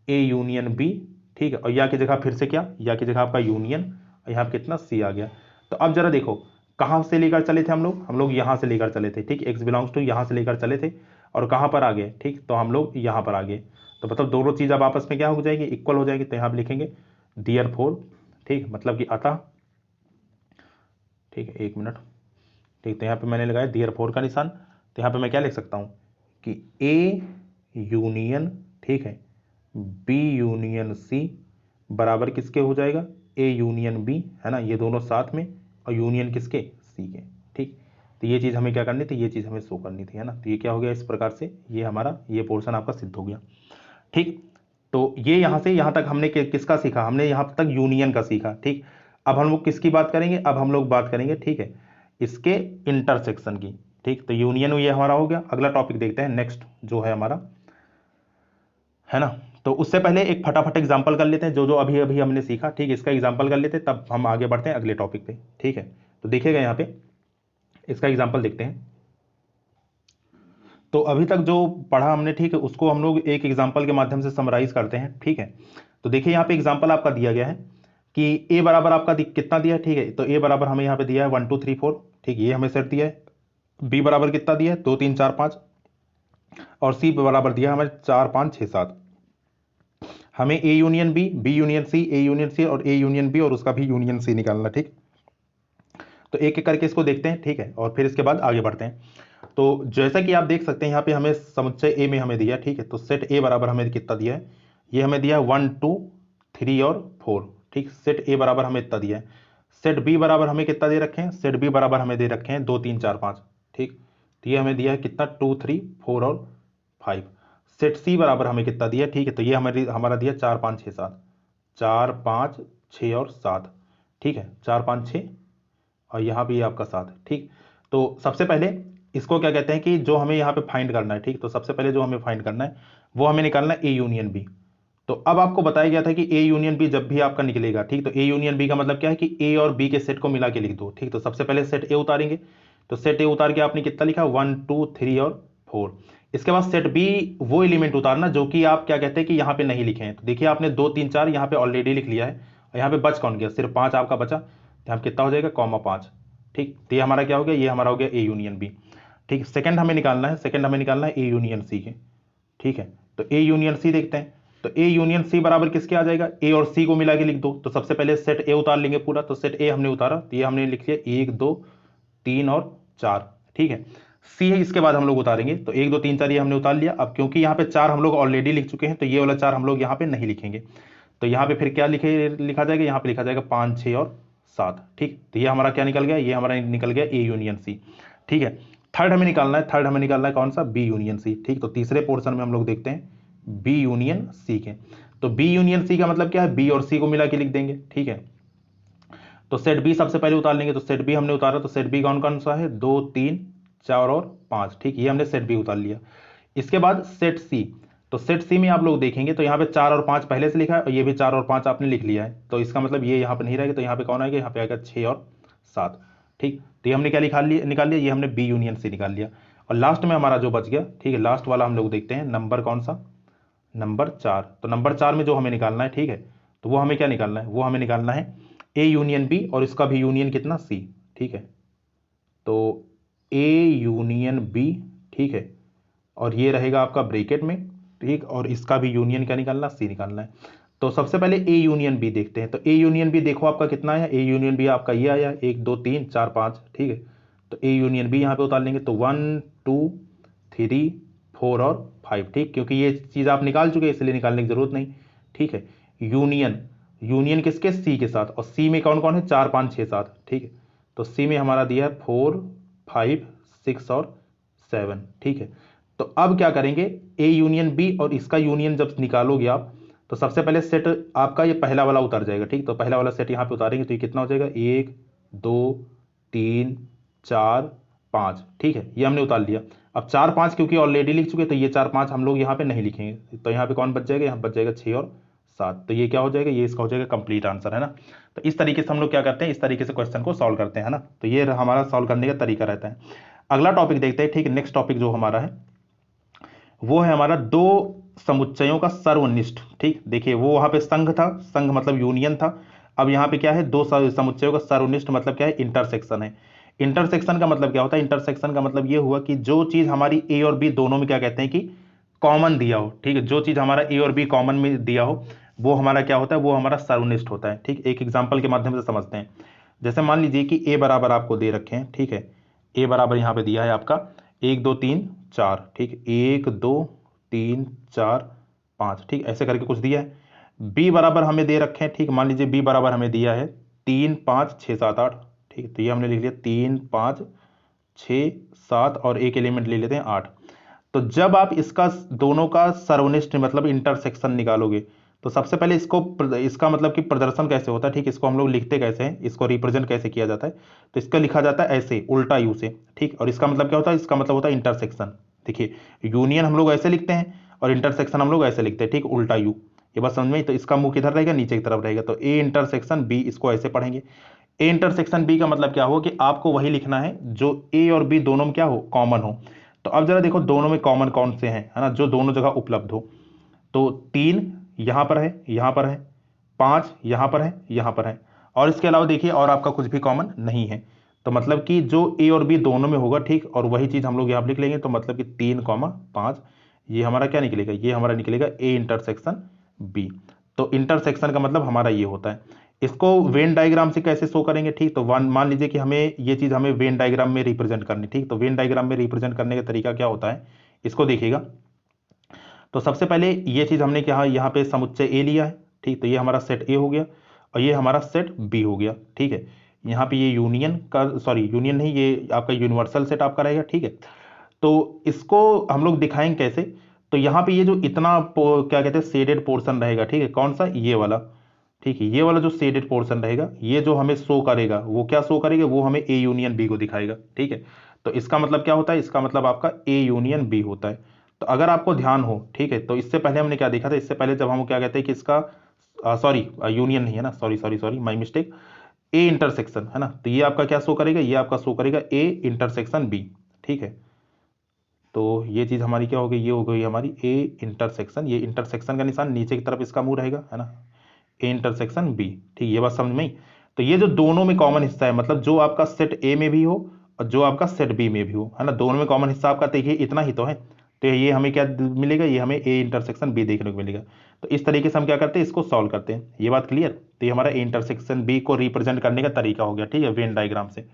A union B। ठीक है, और या की जगह फिर से क्या? या की जगह आपका यूनियन, और यहाँ पे कितना? C आ गया। तो अब जरा देखो, कहां से लेकर चले थे हम लोग यहां से लेकर चले थे। ठीक, x बिलोंग्स टू यहां से लेकर चले थे, और कहां पर आ गए? ठीक, तो हम लोग यहां पर आ गए। तो मतलब दोनों चीज अब आपस में क्या हो जाएगी? इक्वल हो जाएगी। तो यहां पे लिखेंगे देयरफॉर, ठीक, मतलब कि अतः, ठीक है, एक मिनट, ठीक, तो यहाँ पे मैंने लगाया देयरफॉर का निशान। तो यहाँ पे मैं क्या लिख सकता हूँ कि A यूनियन, ठीक है, B यूनियन C बराबर किसके हो जाएगा? A यूनियन B, है ना, ये दोनों साथ में, और यूनियन किसके? C के। ठीक, तो ये चीज़ हमें क्या करनी थी? ये चीज़ हमें शो करनी थी, है ना। तो ये क्या हो गया? इस प्रकार से ये हमारा ये पोर्शन आपका सिद्ध हो गया। ठीक, तो ये यहाँ से यहाँ तक हमने किसका सीखा? हमने यहाँ तक यूनियन का सीखा। ठीक, अब हम लोग किसकी बात करेंगे? अब हम लोग बात करेंगे, ठीक है, इसके इंटरसेक्शन की। ठीक, तो यूनियन ये हमारा हो गया। अगला टॉपिक देखते हैं नेक्स्ट जो है हमारा, है ना। तो उससे पहले एक फटाफट एग्जांपल कर लेते हैं, जो जो अभी अभी हमने सीखा। ठीक, इसका एग्जांपल कर लेते हैं, तब हम आगे बढ़ते हैं अगले टॉपिक पे। ठीक है, तो देखिएगा यहाँ पे इसका एग्जाम्पल देखते हैं। तो अभी तक जो पढ़ा हमने, ठीक है, उसको हम लोग एक एग्जाम्पल के माध्यम से समराइज करते हैं। ठीक है, तो देखिए यहाँ पे एग्जाम्पल आपका दिया गया है कि ए बराबर आपका कितना दिया है। ठीक है, तो ए बराबर हमें यहाँ पे दिया है 1 2 3 4। ठीक, ये हमें सेट दिया है। बी बराबर कितना दिया है 2 3 4 5, और सी बराबर दिया है हमें 4 5 6 7। हमें A union B, B union C, A union C और ए यूनियन बी और उसका भी यूनियन सी निकालना। ठीक, तो एक एक करके इसको देखते हैं। ठीक है, और फिर इसके बाद आगे बढ़ते हैं। तो जैसा कि आप देख सकते हैं यहाँ पे हमें समुच्चय ए में हमें दिया। ठीक है, तो सेट ए बराबर हमें कितना दिया है, ये हमें दिया है 1 2 3 और 4। ठीक, सेट ए बराबर हमें इतना दिया है। सेट बी बराबर हमें कितना दे रखे हैं, सेट बी बराबर हमें दे रखे हैं 2 3 4 5। ठीक, तो ये हमें दिया है कितना 2 3 4 और 5। सेट सी बराबर हमें कितना दिया। ठीक है, तो ये हमारा दिया 4 5 6 7, 4 5 6 और 7। ठीक है, 4 5 6 और यहाँ भी आपका 7। ठीक, तो सबसे पहले इसको क्या कहते हैं कि जो हमें यहाँ पे फाइंड करना है। ठीक, तो सबसे पहले जो हमें फाइंड करना है वो हमें निकालना है ए यूनियन बी। तो अब आपको बताया गया था कि ए यूनियन बी जब भी आपका निकलेगा, ठीक, तो ए यूनियन बी का मतलब क्या है कि ए और बी के सेट को मिला के लिख दो। ठीक, तो सबसे पहले सेट ए उतारेंगे, तो सेट ए उतार के आपने कितना लिखा 1 2 3 और 4। इसके बाद सेट बी वो एलिमेंट उतारना जो कि आप क्या कहते हैं कि यहाँ पे नहीं लिखे हैं। तो देखिए आपने 2 3 4 यहाँ पे ऑलरेडी लिख लिया है, और यहाँ पे बच कौन गया, सिर्फ 5 आपका बचा। तो यहाँ कितना हो जाएगा कॉमा 5। ठीक, तो ये हमारा क्या हो गया, ये हमारा हो गया ए यूनियन बी। ठीक, सेकंड हमें निकालना है, सेकंड हमें निकालना है ए यूनियन सी के। ठीक है, तो ए यूनियन सी देखते हैं। तो ए यूनियन सी बराबर किसके आ जाएगा, ए और सी को मिला के लिख दो। तो सबसे पहले सेट ए उतार लेंगे पूरा, तो सेट ए हमने उतारा, तो ये हमने लिख लिया 1 2 3 और 4। ठीक है, सी है इसके बाद हम लोग उतारेंगे, तो 1 2 3 4 ये हमने उतार लिया। अब क्योंकि यहाँ पे 4 हम लोग ऑलरेडी लिख चुके हैं, तो ये वाला 4 हम लोग यहाँ पे नहीं लिखेंगे। तो यहाँ पे फिर क्या लिखा जाएगा, यहाँ पे लिखा जाएगा 5 6 और 7। ठीक, तो ये हमारा क्या निकल गया, ये हमारा निकल गया ए यूनियन सी। ठीक है, थर्ड हमें निकालना है, थर्ड हमें निकालना है कौन सा, बी यूनियन सी। ठीक, तो तीसरे पोर्शन में हम लोग देखते हैं बी यूनियन सी के। तो बी यूनियन सी का मतलब क्या है, बी और सी को मिला के लिख देंगे। ठीक है, तो सेट बी सबसे पहले उतार लेंगे, तो सेट बी हमने उतारा, तो सेट बी कौन कौन सा है 2 3 4 और 5। ठीक, ये हमने सेट बी उतार लिया। इसके बाद सेट सी, तो सेट सी में आप लोग देखेंगे तो यहाँ पे 4 और 5 पहले से लिखा है, और ये भी 4 और 5 आपने लिख लिया है। तो इसका मतलब ये यहाँ पे नहीं रहेगा, तो यहाँ पे कौन आएगा, यहाँ पे आएगा 6 और 7। ठीक, तो ये हमने क्या निकाल लिया, ये हमने बी यूनियन सी निकाल लिया। और लास्ट में हमारा जो बच गया, ठीक है, लास्ट वाला हम लोग देखते हैं नंबर कौन सा, नंबर 4। तो नंबर 4 में जो हमें निकालना है, ठीक है, तो वो हमें क्या निकालना है, वो हमें निकालना है ए यूनियन बी और इसका भी यूनियन कितना सी। ठीक है, तो ए यूनियन बी, ठीक है, और ये रहेगा आपका ब्रैकेट में। ठीक, और इसका भी यूनियन क्या निकालना, सी निकालना है। तो सबसे पहले ए यूनियन बी देखते हैं। तो ए यूनियन बी देखो आपका कितना है, ए यूनियन बी आपका ये आया 1 2 3 4 5। ठीक है, तो ए यूनियन बी यहाँ पे उतार लेंगे, तो 1 2 3 4 और 5। ठीक, क्योंकि ये चीज़ आप निकाल चुके हैं इसलिए निकालने की जरूरत नहीं। ठीक है, यूनियन, यूनियन किसके, सी के साथ, और सी में कौन कौन है 4 5 6 7। ठीक है, तो सी में हमारा दिया है 4 5 6 और 7। ठीक है, तो अब क्या करेंगे, ए यूनियन बी और इसका यूनियन जब निकालोगे आप, तो सबसे पहले सेट आपका ये पहला वाला उतर जाएगा। ठीक, तो पहला वाला सेट यहाँ पे उतारेंगे, तो ये कितना हो जाएगा 1 2 3 4 5। ठीक है, ये हमने उतार लिया। अब 4 5 क्योंकि ऑलरेडी लिख चुके, तो ये 4 5 हम लोग यहाँ पे नहीं लिखेंगे, तो यहाँ पे कौन बच जाएगा, यहाँ बच जाएगा 6 और 7। तो ये क्या हो जाएगा, ये इसका हो जाएगा कंप्लीट आंसर, है ना। तो इस तरीके से हम लोग क्या करते हैं, इस तरीके से क्वेश्चन को सॉल्व करते हैं, है ना। तो ये हमारा सॉल्व करने का तरीका रहता है। अगला टॉपिक देखते हैं। ठीक है, नेक्स्ट टॉपिक जो हमारा है वो है हमारा दो समुच्चयों का सर्वनिष्ठ। ठीक, देखिए वो वहां पे संघ था, संघ मतलब यूनियन था। अब यहाँ पे क्या है, दो समुच्चयों का सर्वनिष्ठ मतलब क्या है, इंटरसेक्शन है। इंटरसेक्शन का मतलब क्या होता है, इंटरसेक्शन का मतलब ये हुआ कि जो चीज हमारी ए और बी दोनों में क्या कहते हैं कि कॉमन दिया हो। ठीक है, जो चीज हमारा ए और बी कॉमन में दिया हो वो हमारा क्या होता है, वो हमारा सर्वनिष्ठ होता है। ठीक, एक एग्जाम्पल के माध्यम से समझते हैं। जैसे मान लीजिए कि ए बराबर आपको दे रखे हैं। ठीक है, ए बराबर यहाँ पे दिया है आपका 1 2 3 4। ठीक, 1 2 3 4 5। ठीक, ऐसे करके कुछ दिया है। बी बराबर हमें दे रखे हैं। ठीक, मान लीजिए बी बराबर हमें दिया है 3 5 6 7 8। ठीक, तो ये हमने लिख लिया 3 5 6 7 और एक एलिमेंट ले लेते हैं 8। तो जब आप इसका दोनों का सर्वनिष्ठ मतलब इंटरसेक्शन निकालोगे, तो सबसे पहले इसका मतलब कि प्रदर्शन कैसे होता है। ठीक, इसको हम लोग लिखते कैसे हैं, इसको रिप्रेजेंट कैसे किया जाता है, तो इसका लिखा जाता है ऐसे उल्टा यू से। ठीक, और इसका मतलब क्या होता है, इसका मतलब होता है इंटरसेक्शन। देखिए यूनियन हम लोग ऐसे लिखते हैं और इंटरसेक्शन हम लोग ऐसे लिखते हैं। ठीक, उल्टा यू, ये बात समझ में। तो इसका मुंह किधर रहेगा, नीचे की तरफ रहेगा, तो ए इंटरसेक्शन बी, इसको ऐसे पढ़ेंगे। ए इंटरसेक्शन बी का मतलब क्या हो कि आपको वही लिखना है जो ए और बी दोनों में क्या हो, कॉमन हो। तो अब जरा देखो दोनों में कॉमन कौन से हैं, है ना, जो दोनों जगह उपलब्ध हो। तो 3 यहां पर है, यहां पर है, 5 यहां पर है, यहां पर है, और इसके अलावा देखिए और आपका कुछ भी कॉमन नहीं है। तो मतलब कि जो ए और बी दोनों में होगा, ठीक, और वही चीज हम लोग यहां पर लिख लेंगे। तो मतलब कि 3, 5, ये हमारा क्या निकलेगा, ये हमारा निकलेगा ए इंटरसेक्शन बी। तो इंटरसेक्शन का मतलब हमारा ये होता है। इसको वेन डायग्राम से कैसे शो करेंगे, ठीक, तो मान लीजिए कि हमें ये चीज हमें वेन डायग्राम में रिप्रेजेंट करनी, ठीक, तो वेन डायग्राम में रिप्रेजेंट करने का तरीका क्या होता है, इसको देखिएगा। तो सबसे पहले ये चीज हमने क्या, यहाँ पे समुच्चय ए लिया है, ठीक, तो ये हमारा सेट ए हो गया और ये हमारा सेट बी हो गया, ठीक है। यहाँ पे ये यूनियन का, सॉरी यूनियन नहीं, ये आपका यूनिवर्सल सेट आपका रहेगा, ठीक है। तो इसको हम लोग दिखाएंगे कैसे, तो यहाँ पे ये जो इतना क्या कहते हैं शेडेड पोर्शन रहेगा, ठीक है, कौन सा, ये वाला, ठीक है, ये वाला जो शेडेड पोर्शन रहेगा, ये जो हमें शो करेगा वो क्या शो करेगा, वो हमें ए यूनियन बी को दिखाएगा, ठीक है। तो इसका मतलब क्या होता है, इसका मतलब आपका ए यूनियन बी होता है। तो अगर आपको ध्यान हो, ठीक है, तो इससे पहले हमने क्या देखा था, इससे पहले जब हम क्या कहते हैं कि इसका सॉरी यूनियन नहीं है ना, sorry sorry sorry my mistake, A intersection है ना, तो ये आपका क्या शो करेगा, ये आपका शो करेगा ए इंटरसेक्शन बी, ठीक है। तो ये चीज हमारी क्या हो गई, ये हो गई हमारी ए इंटरसेक्शन, ये इंटरसेक्शन का निशान नीचे की तरफ इसका मुंह रहेगा, है ना, ए इंटरसेक्शन बी, ठीक, ये बात समझ में आई। तो ये जो दोनों में कॉमन हिस्सा है, मतलब जो आपका सेट ए में भी हो और जो आपका सेट बी में भी हो, है ना, दोनों में कॉमन हिस्सा आपका देखिए इतना ही तो है। तो ये हमें क्या मिलेगा, ये हमें ए इंटरसेक्शन बी देखने को मिलेगा। तो इस तरीके से हम क्या करते हैं, इसको सॉल्व करते हैं। ये बात क्लियर। तो ये हमारा ए इंटरसेक्शन बी को रिप्रेजेंट करने का तरीका हो गया, ठीक है, वेन डायग्राम से।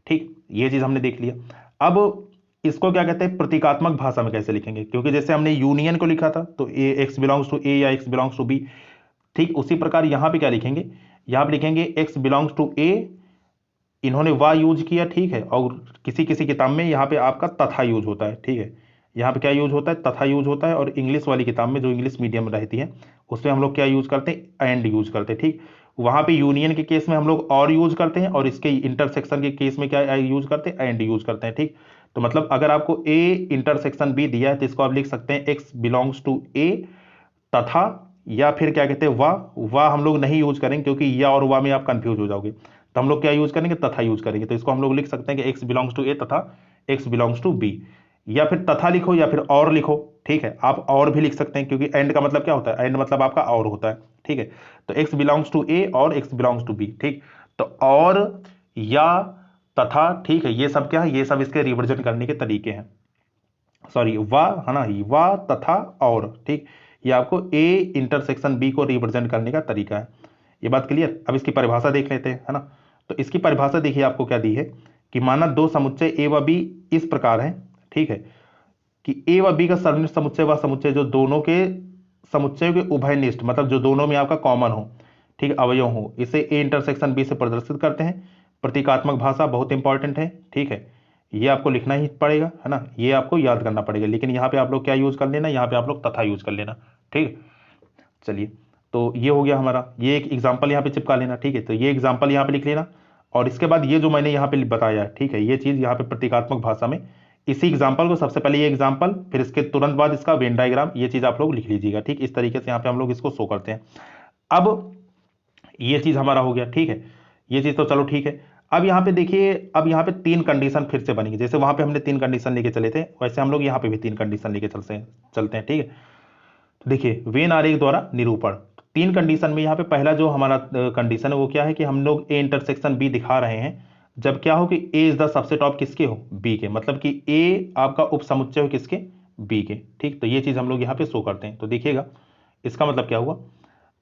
ठीक, ये चीज हमने देख लिया। अब इसको क्या कहते हैं, प्रतीकात्मक भाषा में कैसे लिखेंगे, क्योंकि जैसे हमने यूनियन को लिखा था तो ए एक्स बिलोंग्स टू ए या एक्स बिलोंग्स टू बी, ठीक उसी प्रकार यहां पे क्या लिखेंगे, यहां पे लिखेंगे एक्स बिलोंग्स टू ए, इन्होंने वा यूज किया, ठीक है, और किसी किसी किताब में यहाँ पे आपका तथा यूज होता है, ठीक है, यहाँ पे क्या यूज होता है, तथा यूज होता है। और इंग्लिश वाली किताब में जो इंग्लिश मीडियम में रहती है उसमें हम लोग क्या यूज करते हैं, एंड यूज करते हैं, ठीक। वहां पे यूनियन के केस में हम लोग और यूज करते हैं और इसके इंटरसेक्शन के केस में क्या यूज करते हैं, एंड यूज करते हैं, ठीक। तो मतलब अगर आपको ए इंटरसेक्शन बी दिया है तो इसको आप लिख सकते हैं एक्स बिलोंग्स टू ए तथा, या फिर क्या कहते हैं वाह हम लोग नहीं यूज करेंगे क्योंकि या और वाह में आप कंफ्यूज हो जाओगे। तो हम लोग क्या यूज करेंगे, तथा यूज करेंगे। तो इसको हम लोग लिख सकते हैं कि एक्स बिलोंग्स टू ए तथा एक्स बिलोंग्स टू बी, या फिर तथा लिखो या फिर और लिखो, ठीक है, आप और भी लिख सकते हैं क्योंकि एंड का मतलब क्या होता है, एंड मतलब आपका और होता है, ठीक है। तो एक्स बिलोंग्स टू ए और एक्स बिलोंग्स टू बी, ठीक। तो और, या, तथा, ठीक है, ये सब क्या है, ये सब इसके रिप्रेजेंट करने के तरीके हैं। सॉरी वाह, है ना, वाह तथा और, ठीक, ये आपको ए इंटरसेक्शन बी को रिप्रेजेंट करने का तरीका है। ये बात क्लियर। अब इसकी परिभाषा देख लेते हैं, है ना। तो इसकी परिभाषा देखिए आपको क्या दी है कि माना दो समुच्चय ए व बी इस प्रकार है, ठीक है, कि ए व बी का सर्वनिष्ठ समुच्चय वह समुच्चय जो दोनों के समुच्चयों के उभयनिष्ठ, मतलब जो दोनों में आपका कॉमन हो, ठीक, अवयव हो, इसे ए इंटरसेक्शन बी से प्रदर्शित करते हैं। प्रतीकात्मक भाषा बहुत इंपॉर्टेंट है, ठीक है, ये आपको लिखना ही पड़ेगा, है ना, ये आपको याद करना पड़ेगा। लेकिन यहाँ पे आप लोग क्या यूज कर लेना, यहाँ पे आप लोग तथा यूज कर लेना, ठीक। चलिए, तो ये हो गया हमारा, ये एक एग्जाम्पल यहाँ पे चिपका लेना, ठीक है, तो ये एग्जाम्पल यहाँ पे लिख लेना। और इसके बाद ये जो मैंने यहाँ पे बताया, ठीक है, ये चीज यहाँ पे प्रतीकात्मक भाषा में, इसी एग्जाम्पल को सबसे पहले ये एग्जाम्पल, फिर इसके तुरंत बाद इसका वेन डायग्राम, ये चीज आप लोग लिख लीजिएगा, ठीक। इस तरीके से यहाँ पे हम लोग इसको शो करते हैं। अब ये चीज हमारा हो गया, ठीक है, ये चीज तो चलो ठीक है। अब यहाँ पे देखिए, अब यहाँ पे 3 कंडीशन फिर से बनेगी, जैसे वहां पे हमने 3 कंडीशन लेके चले थे वैसे हम लोग यहाँ पे भी 3 कंडीशन लेके चलते हैं, ठीक है। तो देखिए वेन आरेख द्वारा निरूपण, 3 कंडीशन में यहाँ पे पहला जो हमारा कंडीशन है वो क्या है कि हम लोग ए इंटरसेक्शन बी दिखा रहे हैं जब क्या हो कि A is the subset of किसके हो, बी के, मतलब कि ए आपका उप समुच्चय हो किसके, बी के, ठीक। तो ये चीज हम लोग यहाँ पे शो करते हैं। तो देखिएगा इसका मतलब क्या हुआ,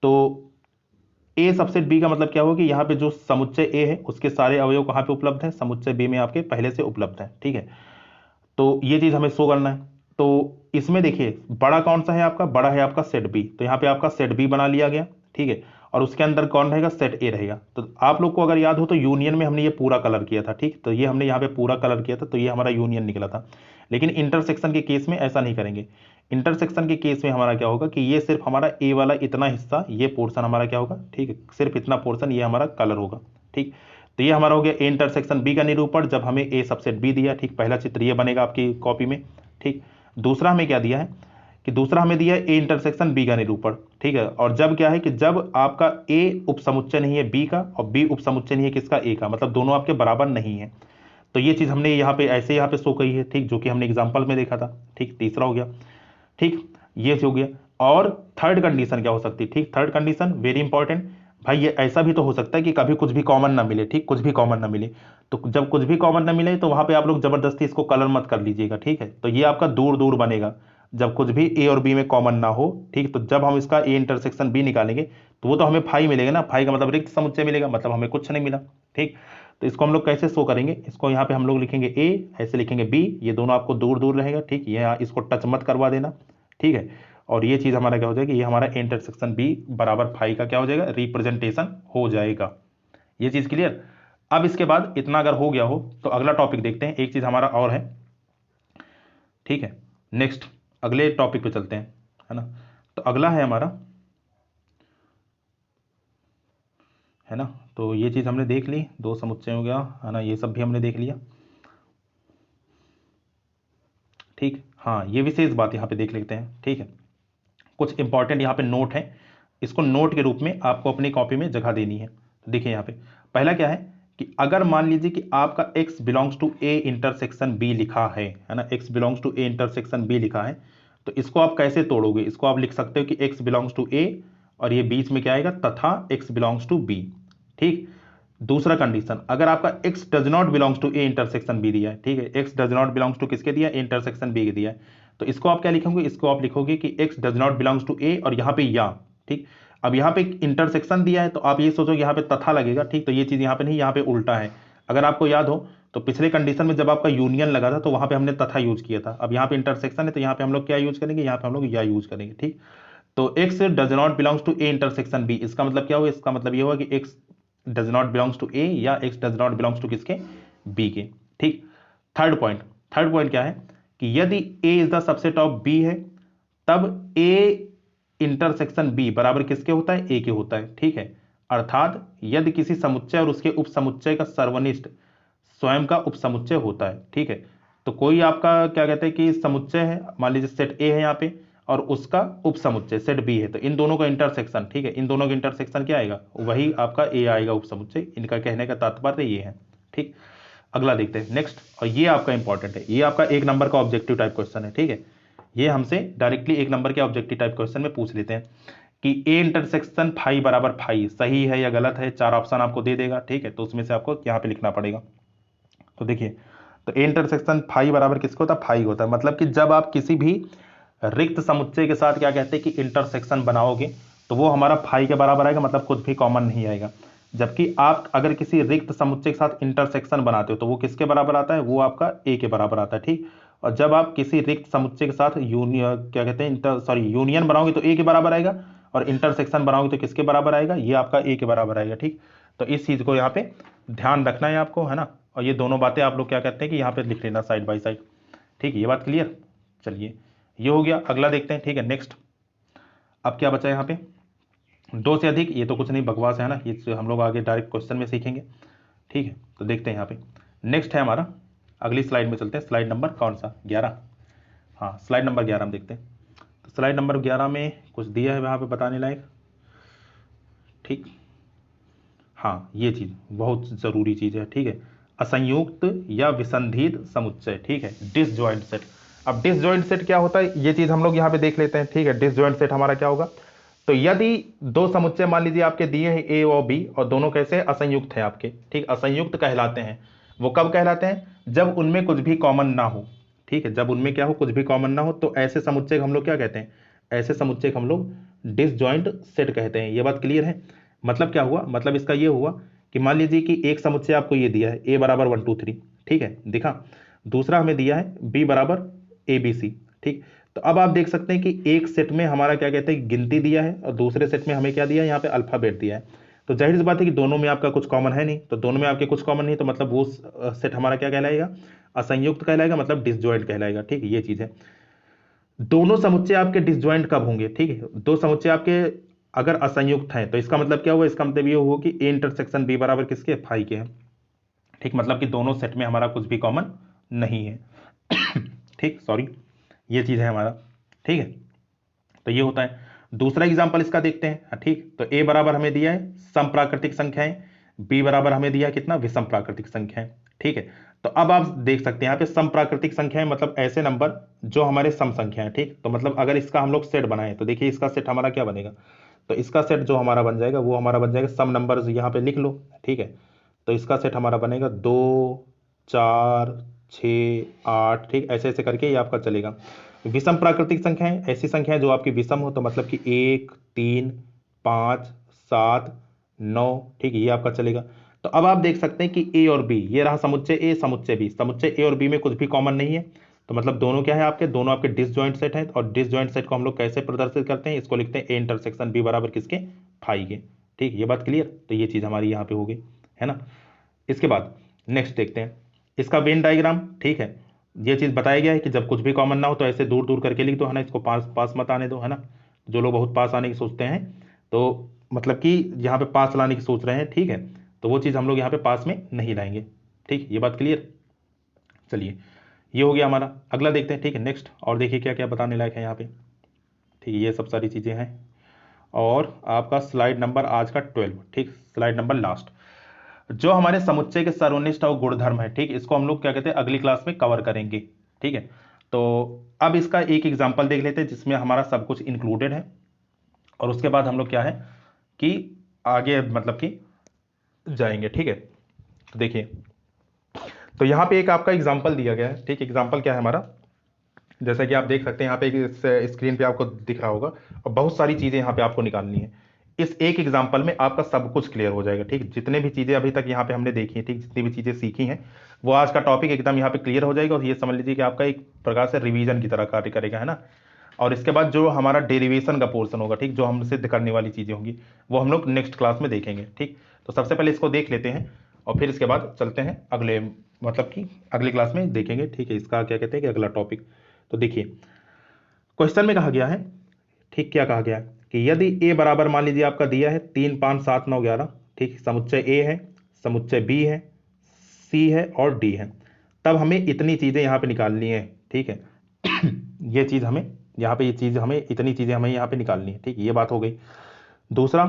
तो ए सबसेट बी का मतलब क्या होगा कि यहाँ पे जो समुच्चय ए है उसके सारे अवयव कहाँ पे उपलब्ध है, समुच्चय बी में आपके पहले से उपलब्ध है, ठीक है। तो ये चीज हमें शो करना है। तो इसमें देखिए बड़ा कौन सा है आपका, बड़ा है आपका सेट बी, तो यहाँ पे आपका सेट बी बना लिया गया, ठीक है। और उसके अंदर कौन रहेगा, सेट ए रहेगा। तो आप लोग को अगर याद हो तो यूनियन में हमने ये पूरा कलर किया था, ठीक, तो ये हमने यहाँ पे पूरा कलर किया था, तो ये हमारा यूनियन निकला था। लेकिन इंटरसेक्शन के केस में ऐसा नहीं करेंगे। इंटरसेक्शन के केस में हमारा क्या होगा कि ये सिर्फ हमारा ए वाला इतना हिस्सा, ये पोर्शन हमारा क्या होगा, ठीक है, सिर्फ इतना पोर्शन ये हमारा कलर होगा, ठीक। तो ये हमारा हो गया ए इंटरसेक्शन बी का निरूपण जब हमें ए सबसेट बी दिया, ठीक। पहला चित्र ये बनेगा आपकी कॉपी में, ठीक। दूसरा हमें क्या दिया है कि दूसरा हमें दिया है ए इंटरसेक्शन बी का निरूपण, ठीक है। और जब क्या है कि जब आपका ए उप समुच्चय नहीं है बी का और बी उप समुच्चय नहीं है किसका, ए का, मतलब दोनों आपके बराबर नहीं है। तो ये चीज हमने यहाँ पे ऐसे यहाँ पे शो कही है, ठीक, जो कि हमने एग्जांपल में देखा था। ठीक, तीसरा हो गया। ठीक, ये हो गया। और थर्ड कंडीशन क्या हो सकती है, ठीक, थर्ड कंडीशन वेरी इंपॉर्टेंट भाई, ये ऐसा भी तो हो सकता है कि कभी कुछ भी कॉमन ना मिले। ठीक, कुछ भी कॉमन ना मिले, तो जब कुछ भी कॉमन ना मिले तो वहां पे आप लोग जबरदस्ती इसको कलर मत कर लीजिएगा। ठीक है, तो ये आपका दूर दूर बनेगा जब कुछ भी ए और बी में कॉमन ना हो। ठीक, तो जब हम इसका ए इंटरसेक्शन बी निकालेंगे तो वो तो हमें फाई मिलेगा ना, फाई का मतलब रिक्त समुच्चय मिलेगा, मतलब हमें कुछ नहीं मिला। ठीक, तो इसको हम लोग कैसे शो करेंगे, इसको यहाँ पे हम लोग लिखेंगे ए, ऐसे लिखेंगे बी, ये दोनों आपको दूर दूर रहेगा। ठीक, ये इसको टच मत करवा देना। ठीक है, और ये चीज हमारा क्या हो जाएगा, ये हमारा इंटरसेक्शन बी बराबर फाई का क्या हो जाएगा, रिप्रेजेंटेशन हो जाएगा। ये चीज क्लियर। अब इसके बाद इतना अगर हो गया हो तो अगला टॉपिक देखते हैं, एक चीज हमारा और है। ठीक है, नेक्स्ट अगले टॉपिक पे चलते हैं, है ना। तो अगला है हमारा, है ना, तो ये चीज हमने देख ली, दो समुच्चय हो गया, है ना, ये सब भी हमने देख लिया। ठीक, हाँ, ये विशेष बात यहाँ पे देख लेते हैं। ठीक है, कुछ इंपॉर्टेंट यहाँ पे नोट है, इसको नोट के रूप में आपको अपनी कॉपी में जगह देनी है। तो देखिए यहाँ पे पहला क्या है कि अगर मान लीजिए कि आपका x belongs to a intersection b लिखा है ना, x belongs to a intersection b लिखा है, तो इसको आप कैसे तोड़ोगे, इसको आप लिख सकते हो कि x बिलोंग्स टू a और ये बीच में क्या आएगा तथा x बिलोंग्स टू b। ठीक, दूसरा कंडीशन, अगर आपका x does not belongs to a intersection b दिया है, ठीक है, x does not belongs to किसके दिया है, इंटरसेक्शन b के दिया है, तो इसको आप क्या लिखोगे, इसको आप लिखोगे कि x does not belongs to a और यहाँ पे या। ठीक, अब यहाँ पे इंटरसेक्शन दिया है तो आप ये सोचो यहाँ पे तथा लगेगा। ठीक, तो ये चीज यहाँ पे नहीं, यहाँ पे उल्टा है। अगर आपको याद हो तो पिछले कंडीशन में जब आपका यूनियन लगा था तो वहां पे हमने तथा यूज किया था, अब यहाँ पे इंटरसेक्शन है तो यहाँ पे हम लोग क्या यूज करेंगे, यहाँ पे हम लोग या यूज करेंगे। ठीक, तो x does not belongs to A intersection b, इसका मतलब क्या हुआ, इसका मतलब ये हुआ कि x does not belongs to A या x does not belongs to किसके, b के। ठीक, थर्ड पॉइंट, थर्ड पॉइंट क्या है कि यदि a is the subset of b है तब a इंटरसेक्शन b बराबर किसके होता है, a के होता है। ठीक है, अर्थात यदि किसी समुच्चय और उसके उप समुच्चय का सर्वनिष्ठ स्वयं का उप समुच्चय होता है। ठीक है, तो कोई आपका क्या कहते हैं कि समुच्चय है, मान लीजिए सेट ए है यहाँ पे और उसका उप समुच्चय सेट बी है, तो इन दोनों का इंटरसेक्शन, ठीक है, इन दोनों का इंटरसेक्शन क्या आएगा, वही आपका ए आएगा उप समुच्चय। इनका कहने का तात्पर्य ये है। ठीक, अगला देखते हैं नेक्स्ट, और ये आपका इंपॉर्टेंट है, ये आपका एक नंबर का ऑब्जेक्टिव टाइप क्वेश्चन है। ठीक है, ये हमसे डायरेक्टली एक नंबर के ऑब्जेक्टिव टाइप क्वेश्चन में पूछ लेते हैं कि ए इंटरसेक्शन फाई बराबर फाई सही है या गलत है, चार ऑप्शन आपको दे देगा। ठीक है, तो उसमें से आपको यहाँ पे लिखना पड़ेगा। तो देखिए, तो ए इंटरसेक्शन फाई बराबर किसको होता है, फाई होता है, मतलब कि जब आप किसी भी रिक्त समुच्चय के साथ क्या कहते हैं कि इंटरसेक्शन बनाओगे तो वो हमारा फाई के बराबर आएगा, मतलब कुछ भी कॉमन नहीं आएगा। जबकि आप अगर किसी रिक्त समुच्चय के साथ इंटरसेक्शन बनाते हो तो वो किसके बराबर आता है, वो आपका ए के बराबर आता है। ठीक, और जब आप किसी रिक्त समुच्चय के साथ यूनियन क्या कहते हैं यूनियन बनाओगे तो ए के बराबर आएगा, और इंटरसेक्शन बनाओगे तो किसके बराबर आएगा, ये आपका ए के बराबर आएगा। ठीक, तो इस चीज को यहाँ पे ध्यान रखना है आपको, है ना, और ये दोनों बातें आप लोग क्या कहते हैं कि यहाँ पे लिख लेना साइड बाय साइड। ठीक है, ये बात क्लियर। चलिए, ये हो गया, अगला देखते हैं। ठीक है, नेक्स्ट अब क्या बचा है यहाँ पे, दो से अधिक, ये तो कुछ नहीं, बकवास है ना, ये हम लोग आगे डायरेक्ट क्वेश्चन में सीखेंगे। ठीक है, तो देखते हैं यहाँ पे नेक्स्ट है हमारा, अगली स्लाइड में चलते हैं, स्लाइड नंबर कौन सा, 11। हाँ, स्लाइड नंबर 11 हम देखते हैं। तो स्लाइड नंबर 11 में कुछ दिया है वहाँ पे बताने लायक। ठीक, हाँ, ये चीज बहुत जरूरी चीज है। ठीक है, असंयुक्त या विसंधित समुच्चय। ठीक है, डिसजॉइंट सेट। अब डिसजॉइंट सेट क्या होता है, ये चीज हम लोग यहाँ पे देख लेते हैं। ठीक है, डिसजॉइंट सेट हमारा क्या होगा, तो यदि दो समुच्चय मान लीजिए आपके दिए हैं ए और बी और दोनों कैसे असंयुक्त हैं आपके, ठीक, असंयुक्त कहलाते हैं। वो कब कहलाते हैं, जब उनमें कुछ भी कॉमन ना हो। ठीक है, जब उनमें क्या हो, कुछ भी कॉमन ना हो, तो ऐसे समुच्चय को हम लोग क्या कहते हैं, ऐसे समुच्चय को हम लोग डिसजॉइंट सेट कहते हैं। ये बात क्लियर है। मतलब क्या हुआ, मतलब इसका ये हुआ कि मान लीजिए कि एक समुच्चय आपको ये दिया है ए बराबर 1 2 3, ठीक है, दिखा। दूसरा हमें दिया है बी बराबर ए बी सी। ठीक, तो अब आप देख सकते हैं कि एक सेट में हमारा क्या कहते हैं गिनती दिया है और दूसरे सेट में हमें क्या दिया है, यहाँ पे अल्फाबेट दिया है। तो जाहिर सी बात है कि दोनों में आपका कुछ कॉमन है नहीं, तो दोनों में आपके कुछ कॉमन नहीं, तो मतलब वो सेट हमारा क्या कहलाएगा, असंयुक्त कहलाएगा, मतलब डिसजॉइंट कहलाएगा। ठीक है, ये चीज है। दोनों समुच्चय आपके डिसजॉइंट कब होंगे, ठीक है, दो समुच्चय आपके अगर असंयुक्त हैं तो इसका मतलब क्या हुआ, इसका मतलब ये हुआ कि ए इंटरसेक्शन बी बराबर किसके, फाई के हैं। ठीक, मतलब कि दोनों सेट में हमारा कुछ भी कॉमन नहीं है। ठीक, सॉरी, ये चीज है हमारा। ठीक है, तो ये होता है। दूसरा एग्जाम्पल इसका देखते हैं, ठीक। तो ए बराबर हमें दिया है सम प्राकृतिक संख्याएं, बी बराबर हमें दिया है कितना, विषम प्राकृतिक संख्याएं, ठीक है। तो अब आप देख सकते हैं यहाँ पे सम प्राकृतिक संख्याएं मतलब ऐसे नंबर जो हमारे सम संख्या है, ठीक। तो मतलब अगर इसका हम लोग सेट बनाए तो देखिए इसका सेट हमारा क्या बनेगा, तो इसका सेट जो हमारा बन जाएगा वो हमारा बन जाएगा सम नंबर, यहाँ पे लिख लो, ठीक है। तो इसका सेट हमारा बनेगा 2 4 6 8, ठीक, ऐसे ऐसे करके ये आपका चलेगा। विषम प्राकृतिक संख्याएं ऐसी संख्याएं जो आपकी विषम हो, तो मतलब कि 1 3 5 7 9, ठीक है, ये आपका चलेगा। तो अब आप देख सकते हैं कि ए और बी, ये रहा समुच्चय ए समुच्चय बी, समुच्चय ए और बी में कुछ भी कॉमन नहीं है, तो मतलब दोनों क्या है आपके, दोनों आपके डिसजॉइंट सेट हैं। और डिसजॉइंट सेट को हम लोग कैसे प्रदर्शित करते हैं, इसको लिखते हैं ए इंटरसेक्शन बी बराबर किसके, फाई के, ठीक, ये बात क्लियर। तो ये चीज हमारी यहाँ पे हो गई है ना। इसके बाद नेक्स्ट देखते हैं इसका वेन डायग्राम, ठीक है। ये चीज बताया गया है कि जब कुछ भी कॉमन ना हो तो ऐसे दूर दूर करके लिख दो, है ना, इसको पास पास मत आने दो, है ना। जो लोग बहुत पास आने की सोचते हैं, तो मतलब कि यहाँ पे पास लाने की सोच रहे हैं, ठीक है, तो वो चीज हम लोग यहाँ पे पास में नहीं लाएंगे, ठीक, ये बात क्लियर। चलिए ये हो गया हमारा, अगला देखते हैं, ठीक है, नेक्स्ट। और देखिए क्या क्या बताने लायक है यहाँ पे, ठीक है, ये सब सारी चीजें हैं। और आपका स्लाइड नंबर आज का 12, ठीक, स्लाइड नंबर लास्ट, जो हमारे समुच्चय के सर्वनिष्ठ और गुणधर्म है, ठीक, इसको हम लोग क्या कहते हैं अगली क्लास में कवर करेंगे, ठीक है। तो अब इसका एक एग्जांपल देख लेते हैं जिसमें हमारा सब कुछ इंक्लूडेड है, और उसके बाद हम लोग क्या है कि आगे मतलब कि जाएंगे, ठीक है। तो देखिए, तो यहाँ पे एक आपका एग्जाम्पल दिया गया है, ठीक, एग्जाम्पल क्या है हमारा, जैसा कि आप देख सकते हैं यहाँ पे एक स्क्रीन पे आपको दिख रहा होगा, और बहुत सारी चीजें यहाँ पे आपको निकालनी है। इस एक एग्जाम्पल में आपका सब कुछ क्लियर हो जाएगा, ठीक, जितने भी चीजें अभी तक यहाँ पे हमने देखी हैं, ठीक, जितनी भी चीजें सीखी हैं वो आज का टॉपिक एकदम यहाँ पे क्लियर हो जाएगा। और ये समझ लीजिए कि आपका एक प्रकार से रिवीजन की तरह कार्य करेगा, है ना। और इसके बाद जो हमारा डेरिवेशन का पोर्शन होगा, ठीक, जो हम सिद्ध करने वाली चीजें होंगी वो हम लोग नेक्स्ट क्लास में देखेंगे, ठीक। तो सबसे पहले इसको देख लेते हैं और फिर इसके बाद चलते हैं अगले, मतलब कि अगली क्लास में देखेंगे, ठीक है, इसका क्या कहते हैं कि अगला टॉपिक। तो देखिए क्वेश्चन में कहा गया है, ठीक, क्या कहा गया है कि यदि ए बराबर मान लीजिए आपका दिया है 3 5 7 9 11, ठीक, समुच्चय ए है, समुच्चय बी है, सी है और डी है, तब हमें इतनी चीजें यहाँ पे निकालनी है, ठीक है। ये चीज हमें यहाँ पे, ये चीज हमें, इतनी चीजें हमें यहाँ पे निकालनी है, ठीक, ये बात हो गई। दूसरा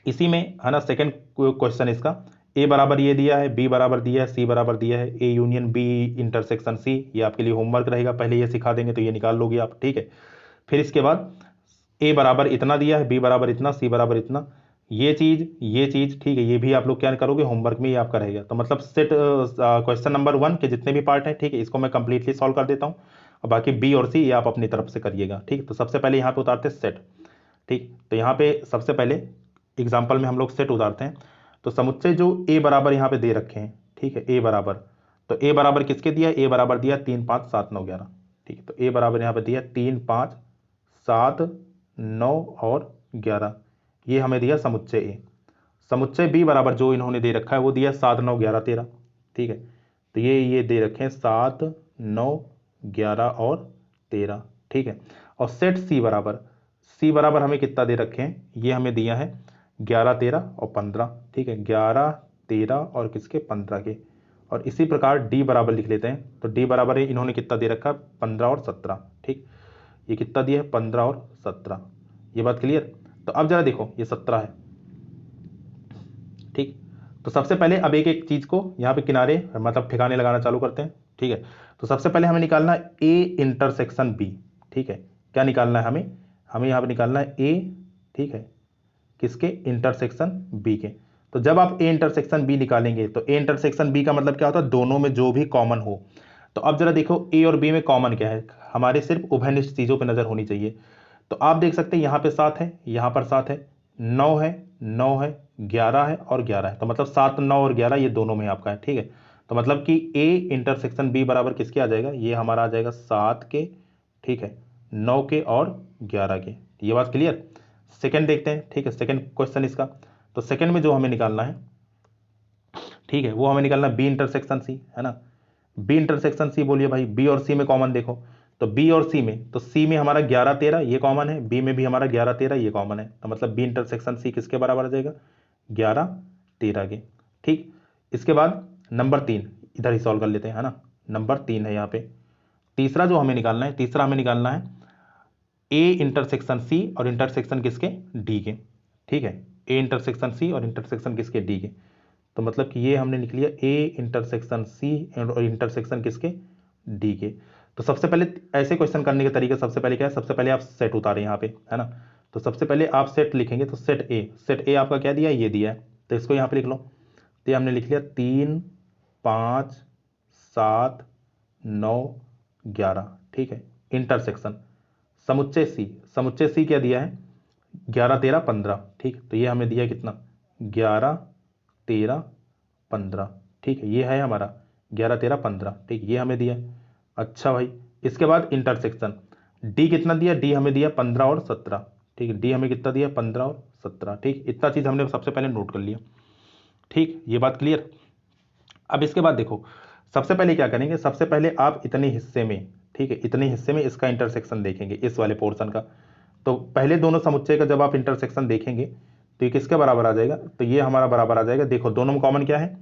इसी में है ना, सेकंड क्वेश्चन इसका, ए बराबर ये दिया है, बी बराबर दिया है, सी बराबर दिया है, A union B intersection C, ये आपके लिए होमवर्क रहेगा, पहले ये सिखा देंगे तो ये निकाल लोगे आप, ठीक है। फिर इसके बाद ए बराबर इतना दिया है, बी बराबर इतना, सी बराबर इतना, ये चीज, ठीक है, ये भी आप लोग क्या करोगे, होमवर्क में ये आपका रहेगा। तो मतलब सेट क्वेश्चन नंबर 1 के जितने भी पार्ट हैं, ठीक है, इसको मैं कंप्लीटली सॉल्व कर देता हूँ, और बाकी बी और सी ये आप अपनी तरफ से करिएगा, ठीक। तो सबसे पहले यहाँ पे उतारते हैं सेट, ठीक। तो यहाँ पे सबसे पहले एग्जाम्पल में हम लोग सेट उतारते हैं। तो समुच्चय जो ए बराबर यहाँ पे दे रखे हैं, ठीक है, ए बराबर, तो ए बराबर किसके दिया, ए बराबर दिया 3 5 7 9 11, ठीक है। तो ए बराबर यहाँ पे दिया 3 5 7 9 और 11, ये हमें दिया समुच्चय ए। समुच्चय बी बराबर जो इन्होंने दे रखा है वो दिया 7 9 11 13, ठीक है। तो ये दे रखे हैं 7 9 11 और 13, ठीक है। और सेट सी बराबर हमें कितना दे रखे हैं, ये हमें दिया है 11 13 और 15, ठीक है, 11 13 और किसके 15 के। और इसी प्रकार डी बराबर लिख लेते हैं, तो डी बराबर है इन्होंने कितना दे रखा है 15 और 17, ठीक, ये कितना दिया है 15 और 17, ये बात क्लियर। तो अब जरा देखो ये 17 है, ठीक। तो सबसे पहले अब एक एक चीज को यहाँ पे किनारे मतलब ठिकाने लगाना चालू करते हैं, ठीक है। तो सबसे पहले हमें निकालना है ए इंटरसेक्शन बी, ठीक है, क्या निकालना है हमें, हमें यहाँ पे निकालना है ए, ठीक है, किसके, इंटरसेक्शन बी के। तो जब आप ए इंटरसेक्शन बी निकालेंगे तो ए इंटरसेक्शन बी का मतलब क्या होता है, दोनों में जो भी कॉमन हो। तो अब जरा देखो ए और बी में कॉमन क्या है, हमारे सिर्फ उभयनिष्ठ चीजों पर नजर होनी चाहिए। तो आप देख सकते हैं यहाँ पे 7 है, यहाँ पर 7 है, 9 है, 9 है, 11 है और 11 है, तो मतलब 7 9 और 11 ये दोनों में आपका है, ठीक है। तो मतलब कि ए इंटरसेक्शन बी बराबर किसके आ जाएगा, ये हमारा आ जाएगा 7 के, ठीक है, 9 के और 11 के, ये बात क्लियर। सेकंड देखते हैं, ठीक है, सेकंड क्वेश्चन इसका। तो सेकंड में जो हमें निकालना है, ठीक है, वो हमें निकालना बी इंटरसेक्शन सी, है ना। बी इंटरसेक्शन सी बोलिए भाई, बी और सी में कॉमन देखो, तो बी और सी में, तो सी में हमारा 11 13 ये कॉमन है, बी में भी हमारा 11 13 ये कॉमन है, तो मतलब बी इंटरसेक्शन सी किसके बराबर आ जाएगा, 11 13 के, ठीक। इसके बाद नंबर 3 इधर ही सॉल्व कर लेते हैं, है ना। नंबर 3 है यहाँ पे। तीसरा जो हमें निकालना है, तीसरा हमें निकालना है ए इंटरसेक्शन सी और इंटरसेक्शन किसके, डी के, ठीक है, ए इंटरसेक्शन सी और इंटरसेक्शन किसके, डी के। तो मतलब कि ये हमने लिख लिया ए इंटरसेक्शन सी और इंटरसेक्शन किसके, डी के। तो सबसे पहले ऐसे क्वेश्चन करने के तरीके, सबसे पहले क्या है, सबसे पहले आप सेट उतारें यहाँ पे, है ना। तो सबसे पहले आप सेट लिखेंगे, तो सेट ए आपका क्या दिया है, ये दिया है, तो इसको यहाँ पे लिख लो। तो ये हमने लिख लिया 3 5 7 9 11, ठीक है। इंटरसेक्शन समुच्चय सी क्या दिया है, 11 13 15, ठीक। तो ये हमें दिया कितना, 11 13 15, ठीक है, ये है हमारा 11 13 15, ठीक, ये हमें दिया। अच्छा भाई, इसके बाद इंटरसेक्शन डी कितना दिया, डी हमें दिया 15 और 17, ठीक है, डी हमें कितना दिया, 15 और 17, ठीक। इतना चीज़ हमने सबसे पहले नोट कर लिया, ठीक, ये बात क्लियर। अब इसके बाद देखो, सबसे पहले क्या करेंगे, सबसे पहले आप इतने हिस्से में, ठीक है, इतने हिस्से में इसका इंटरसेक्शन देखेंगे, इस वाले पोर्शन का। तो पहले दोनों समुच्चय का जब आप इंटरसेक्शन देखेंगे तो ये किसके बराबर आ जाएगा, तो ये हमारा बराबर आ जाएगा। देखो दोनों में कॉमन क्या है,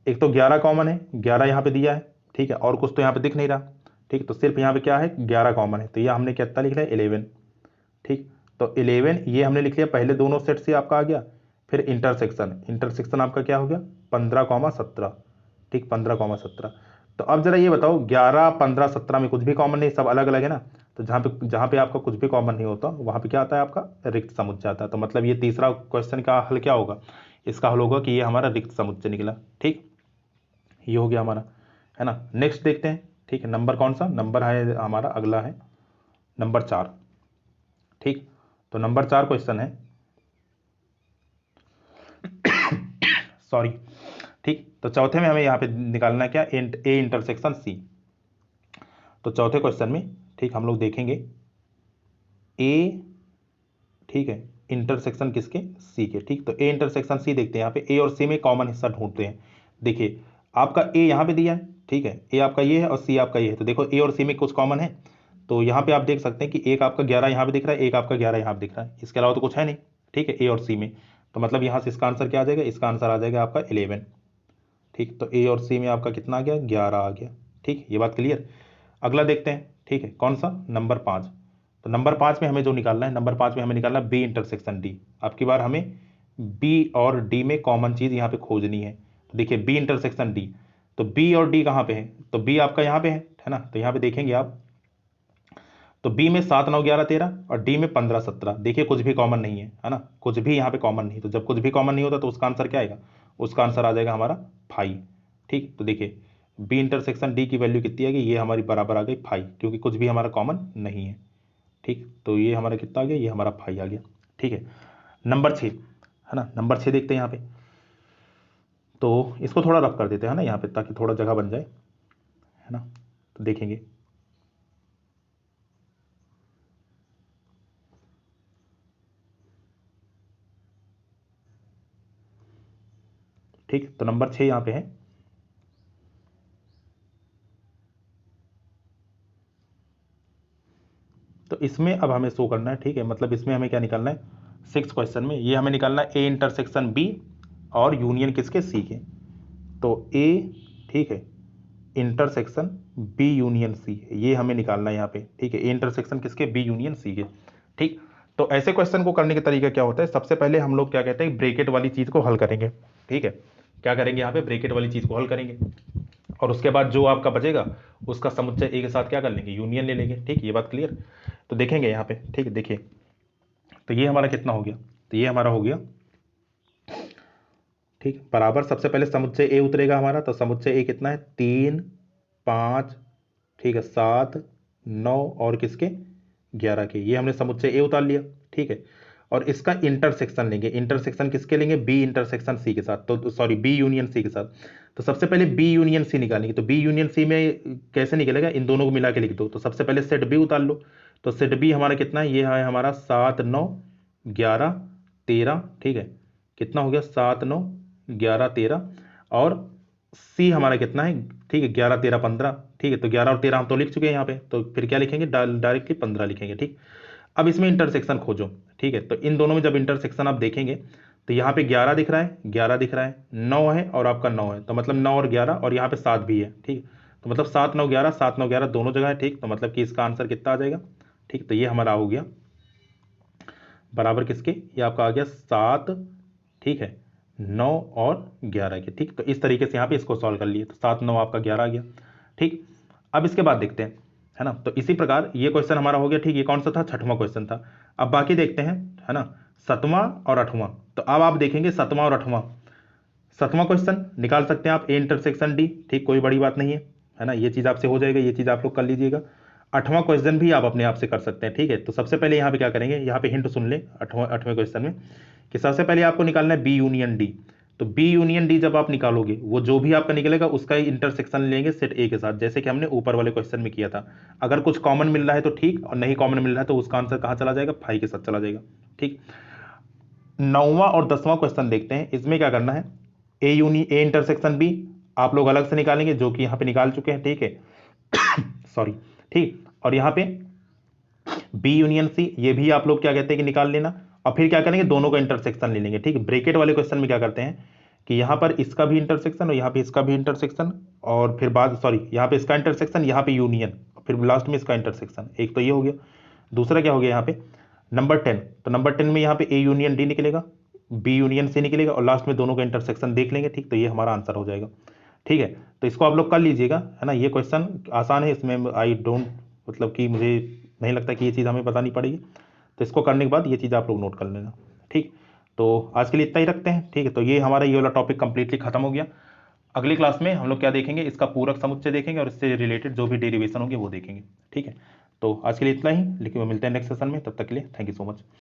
एक तो 11 कॉमन है, 11 यहाँ पे दिया है, ठीक है, और कुछ तो यहाँ पे दिख नहीं रहा, ठीक। तो सिर्फ यहाँ पे क्या है, 11 कॉमन है, तो ये हमने कितना लिख लिया, 11, ठीक। तो 11 ये हमने लिख लिया, पहले दोनों सेट से आपका आ गया। फिर इंटरसेक्शन आपका क्या हो गया, 15,17, ठीक, 15,17। तो अब जरा ये बताओ, 11 15 17 में कुछ भी कॉमन नहीं, सब अलग अलग है ना। तो जहाँ पे आपका कुछ भी कॉमन नहीं होता, वहाँ पे क्या आता है, आपका रिक्त समुच्चय आता है। तो मतलब ये तीसरा क्वेश्चन का हल क्या होगा, इसका हल होगा कि ये हमारा रिक्त समुच्चय निकला, ठीक, ये हो गया हमारा, है ना। नेक्स्ट देखते हैं, ठीक है, नंबर कौन सा नंबर है हमारा, अगला है नंबर 4, ठीक। तो नंबर 4 क्वेश्चन है सॉरी, ठीक। तो चौथे में हमें यहाँ पे निकालना है क्या, ए इंटरसेक्शन सी। तो चौथे क्वेश्चन में, ठीक, हम लोग देखेंगे ए, ठीक है, इंटरसेक्शन किसके, सी के, ठीक। तो ए इंटरसेक्शन सी देखते हैं, यहाँ पे ए और सी में कॉमन हिस्सा ढूंढते हैं। देखिए आपका ए यहाँ पे दिया है, ठीक है, ए आपका ये है और सी आपका ये है। तो देखो ए और सी में कुछ कॉमन है, तो यहाँ पे आप देख सकते हैं कि एक आपका 11 यहाँ पे दिख रहा है, एक आपका 11 यहाँ पे दिख रहा है, इसके अलावा तो कुछ है नहीं, ठीक है, ए और सी में। तो मतलब यहाँ से इसका आंसर क्या आ जाएगा, इसका आंसर आ जाएगा आपका 11, ठीक। तो ए और सी में आपका कितना आ गया, 11 आ गया, ठीक, ये बात क्लियर। अगला देखते हैं, ठीक है, कौन सा, नंबर 5। तो नंबर 5 में हमें जो निकालना है, नंबर 5 में हमें निकालना है बी इंटरसेक्शन डी। अब की बार हमें बी और डी में कॉमन चीज़ यहाँ पे खोजनी है। तो देखिए बी इंटरसेक्शन डी, तो बी और डी कहाँ पे है, तो बी आपका यहाँ पे है ना। तो यहाँ पे देखेंगे आप, तो बी में 7 9 11 13 और डी में 15 17। देखिए कुछ भी कॉमन नहीं है ना, कुछ भी यहाँ पे कॉमन नहीं। तो जब कुछ भी कॉमन नहीं होता तो उसका आंसर क्या आएगा, उसका आंसर आ जाएगा हमारा 5, ठीक। तो देखिए बी इंटरसेक्शन डी की वैल्यू कितनी आएगी, ये हमारी बराबर आ गई 5, क्योंकि कुछ भी हमारा कॉमन नहीं है, ठीक। तो ये हमारा कितना आ गया, ये हमारा 5 आ गया, ठीक है। नंबर 6 है ना, नंबर 6 देखते हैं यहाँ पे। तो इसको थोड़ा रफ कर देते हैं ना यहाँ पे, ताकि थोड़ा जगह बन जाए, है ना। तो देखेंगे, ठीक। तो नंबर 6 यहाँ पे है। तो इसमें अब हमें शो करना है, ठीक है, मतलब इसमें हमें क्या निकालना है, 6 क्वेश्चन में ये हमें निकालना है ए इंटरसेक्शन बी और यूनियन किसके, सी के। तो ए, ठीक है, इंटरसेक्शन बी यूनियन सी, ये हमें निकालना है यहाँ पे, ठीक है, ए इंटरसेक्शन किसके, बी यूनियन सी के, ठीक। तो ऐसे क्वेश्चन को करने का तरीका क्या होता है, सबसे पहले हम लोग क्या कहते हैं, ब्रेकेट वाली चीज को हल करेंगे, ठीक है। क्या करेंगे यहाँ पे, ब्रेकेट वाली चीज को हल करेंगे, और उसके बाद जो आपका बचेगा उसका समुच्चय ए के साथ क्या कर लेंगे, यूनियन ले लेंगे, ठीक, ये बात क्लियर। तो देखेंगे यहाँ पे, ठीक है, देखिए तो ये हमारा कितना हो गया, तो ये हमारा हो गया, ठीक, बराबर। सबसे पहले समुच्चय ए उतरेगा हमारा, तो समुच्चय ए कितना है, 3 5, ठीक है, 7 9 और किसके, 11 के, ये हमने समुच्चय ए उतार लिया, ठीक है। और इसका इंटरसेक्शन लेंगे, इंटरसेक्शन किसके लेंगे, बी इंटरसेक्शन सी के साथ, तो सॉरी बी यूनियन सी के साथ। तो सबसे पहले बी यूनियन सी निकालेंगे, तो बी यूनियन सी में कैसे निकलेगा, इन दोनों को मिला के लिख दो। तो सबसे पहले सेट बी उतार लो, तो सेट बी हमारा कितना है, ये है हमारा 7 9 11 13, ठीक है, कितना हो गया, 7 9 11 13, और सी हमारा कितना है, ठीक है, 11 13 15, ठीक है। तो 11 और 13 हम तो लिख चुके हैं यहाँ पे, तो फिर क्या लिखेंगे, डायरेक्टली 15 लिखेंगे, ठीक। अब इसमें इंटरसेक्शन खोजो, ठीक है। तो इन दोनों में जब इंटरसेक्शन आप देखेंगे तो यहाँ पे 11 दिख रहा है, 11 दिख रहा है, 9 है और आपका 9 है, तो मतलब 9 और 11, और यहाँ पे 7 भी है, ठीक। तो मतलब 7 9 11, 7 9 11 दोनों जगह है, ठीक। तो मतलब कि इसका आंसर कितना आ जाएगा, ठीक, तो ये हमारा हो गया बराबर किसके, ये आपका आ गया 7, ठीक है, 9 और 11 के। ठीक, तो इस तरीके से यहाँ पे इसको सॉल्व कर लिए, तो 7 9 आपका 11 आ गया। ठीक, अब इसके बाद देखते हैं, है ना, तो इसी प्रकार ये क्वेश्चन हमारा हो गया। ठीक, ये कौन सा था, 6वां क्वेश्चन था। अब बाकी देखते हैं, है ना, 7वां और 8वां। तो अब आप देखेंगे 7वां और 8वां। 7वां क्वेश्चन निकाल सकते हैं आप, ए इंटरसेक्शन डी, ठीक, कोई बड़ी बात नहीं है ना, ये चीज़ आपसे हो जाएगा, ये चीज़ आप लोग कर लीजिएगा। 8वां क्वेश्चन भी आप अपने आप से कर सकते हैं। ठीक है, तो सबसे पहले यहाँ पे क्या करेंगे, यहाँ पे हिंट सुन ले 8वें क्वेश्चन में, कि सबसे पहले आपको निकालना है बी यूनियन डी। तो बी यूनियन डी जब आप निकालोगे, वो जो भी आपका निकलेगा उसका ही इंटरसेक्शन लेंगे सेट ए के साथ, जैसे कि हमने ऊपर वाले क्वेश्चन में किया था। अगर कुछ कॉमन मिल रहा है तो ठीक, और नहीं कॉमन मिल रहा है तो उसका आंसर कहाँ चला जाएगा, 5 के साथ चला जाएगा। ठीक, 9वां और 10वां क्वेश्चन देखते हैं। इसमें क्या करना है, ए इंटरसेक्शन बी आप लोग अलग से निकालेंगे, जो कि यहाँ पे निकाल चुके हैं। ठीक है, सॉरी, ठीक, और यहाँ पे बी यूनियन सी, ये भी आप लोग क्या कहते हैं कि निकाल लेना, और फिर क्या करेंगे, दोनों का इंटरसेक्शन ले लेंगे। ठीक, ब्रैकेट वाले क्वेश्चन में क्या करते हैं कि यहाँ पर इसका भी इंटरसेक्शन और यहाँ पे इसका भी इंटरसेक्शन, और फिर बाद सॉरी यहाँ पे इसका इंटरसेक्शन, यहाँ पे यूनियन, फिर लास्ट में इसका इंटरसेक्शन। एक तो ये हो गया, दूसरा क्या हो गया यहाँ पे नंबर 10, तो नंबर 10 में यहाँ पे ए यूनियन डी निकलेगा, बी यूनियन सी निकलेगा, और लास्ट में दोनों का इंटरसेक्शन देख लेंगे। ठीक, तो ये हमारा आंसर हो जाएगा। ठीक है, तो इसको आप लोग कर लीजिएगा, है ना, ये क्वेश्चन आसान है, इसमें आई डोंट मतलब कि मुझे नहीं लगता कि ये चीज़ हमें बतानी पड़ेगी। तो इसको करने के बाद ये चीज़ आप लोग नोट कर लेना। ठीक, तो आज के लिए इतना ही रखते हैं। ठीक है, तो ये हमारा ये वाला टॉपिक कंप्लीटली खत्म हो गया। अगली क्लास में हम लोग क्या देखेंगे, इसका पूरक समुच्चय देखेंगे और इससे रिलेटेड जो भी डेरिवेशन होंगे वो देखेंगे। ठीक है, तो आज के लिए इतना ही, लेकिन मिलते हैं नेक्स्ट सेशन में, तब तक के लिए थैंक यू सो मच।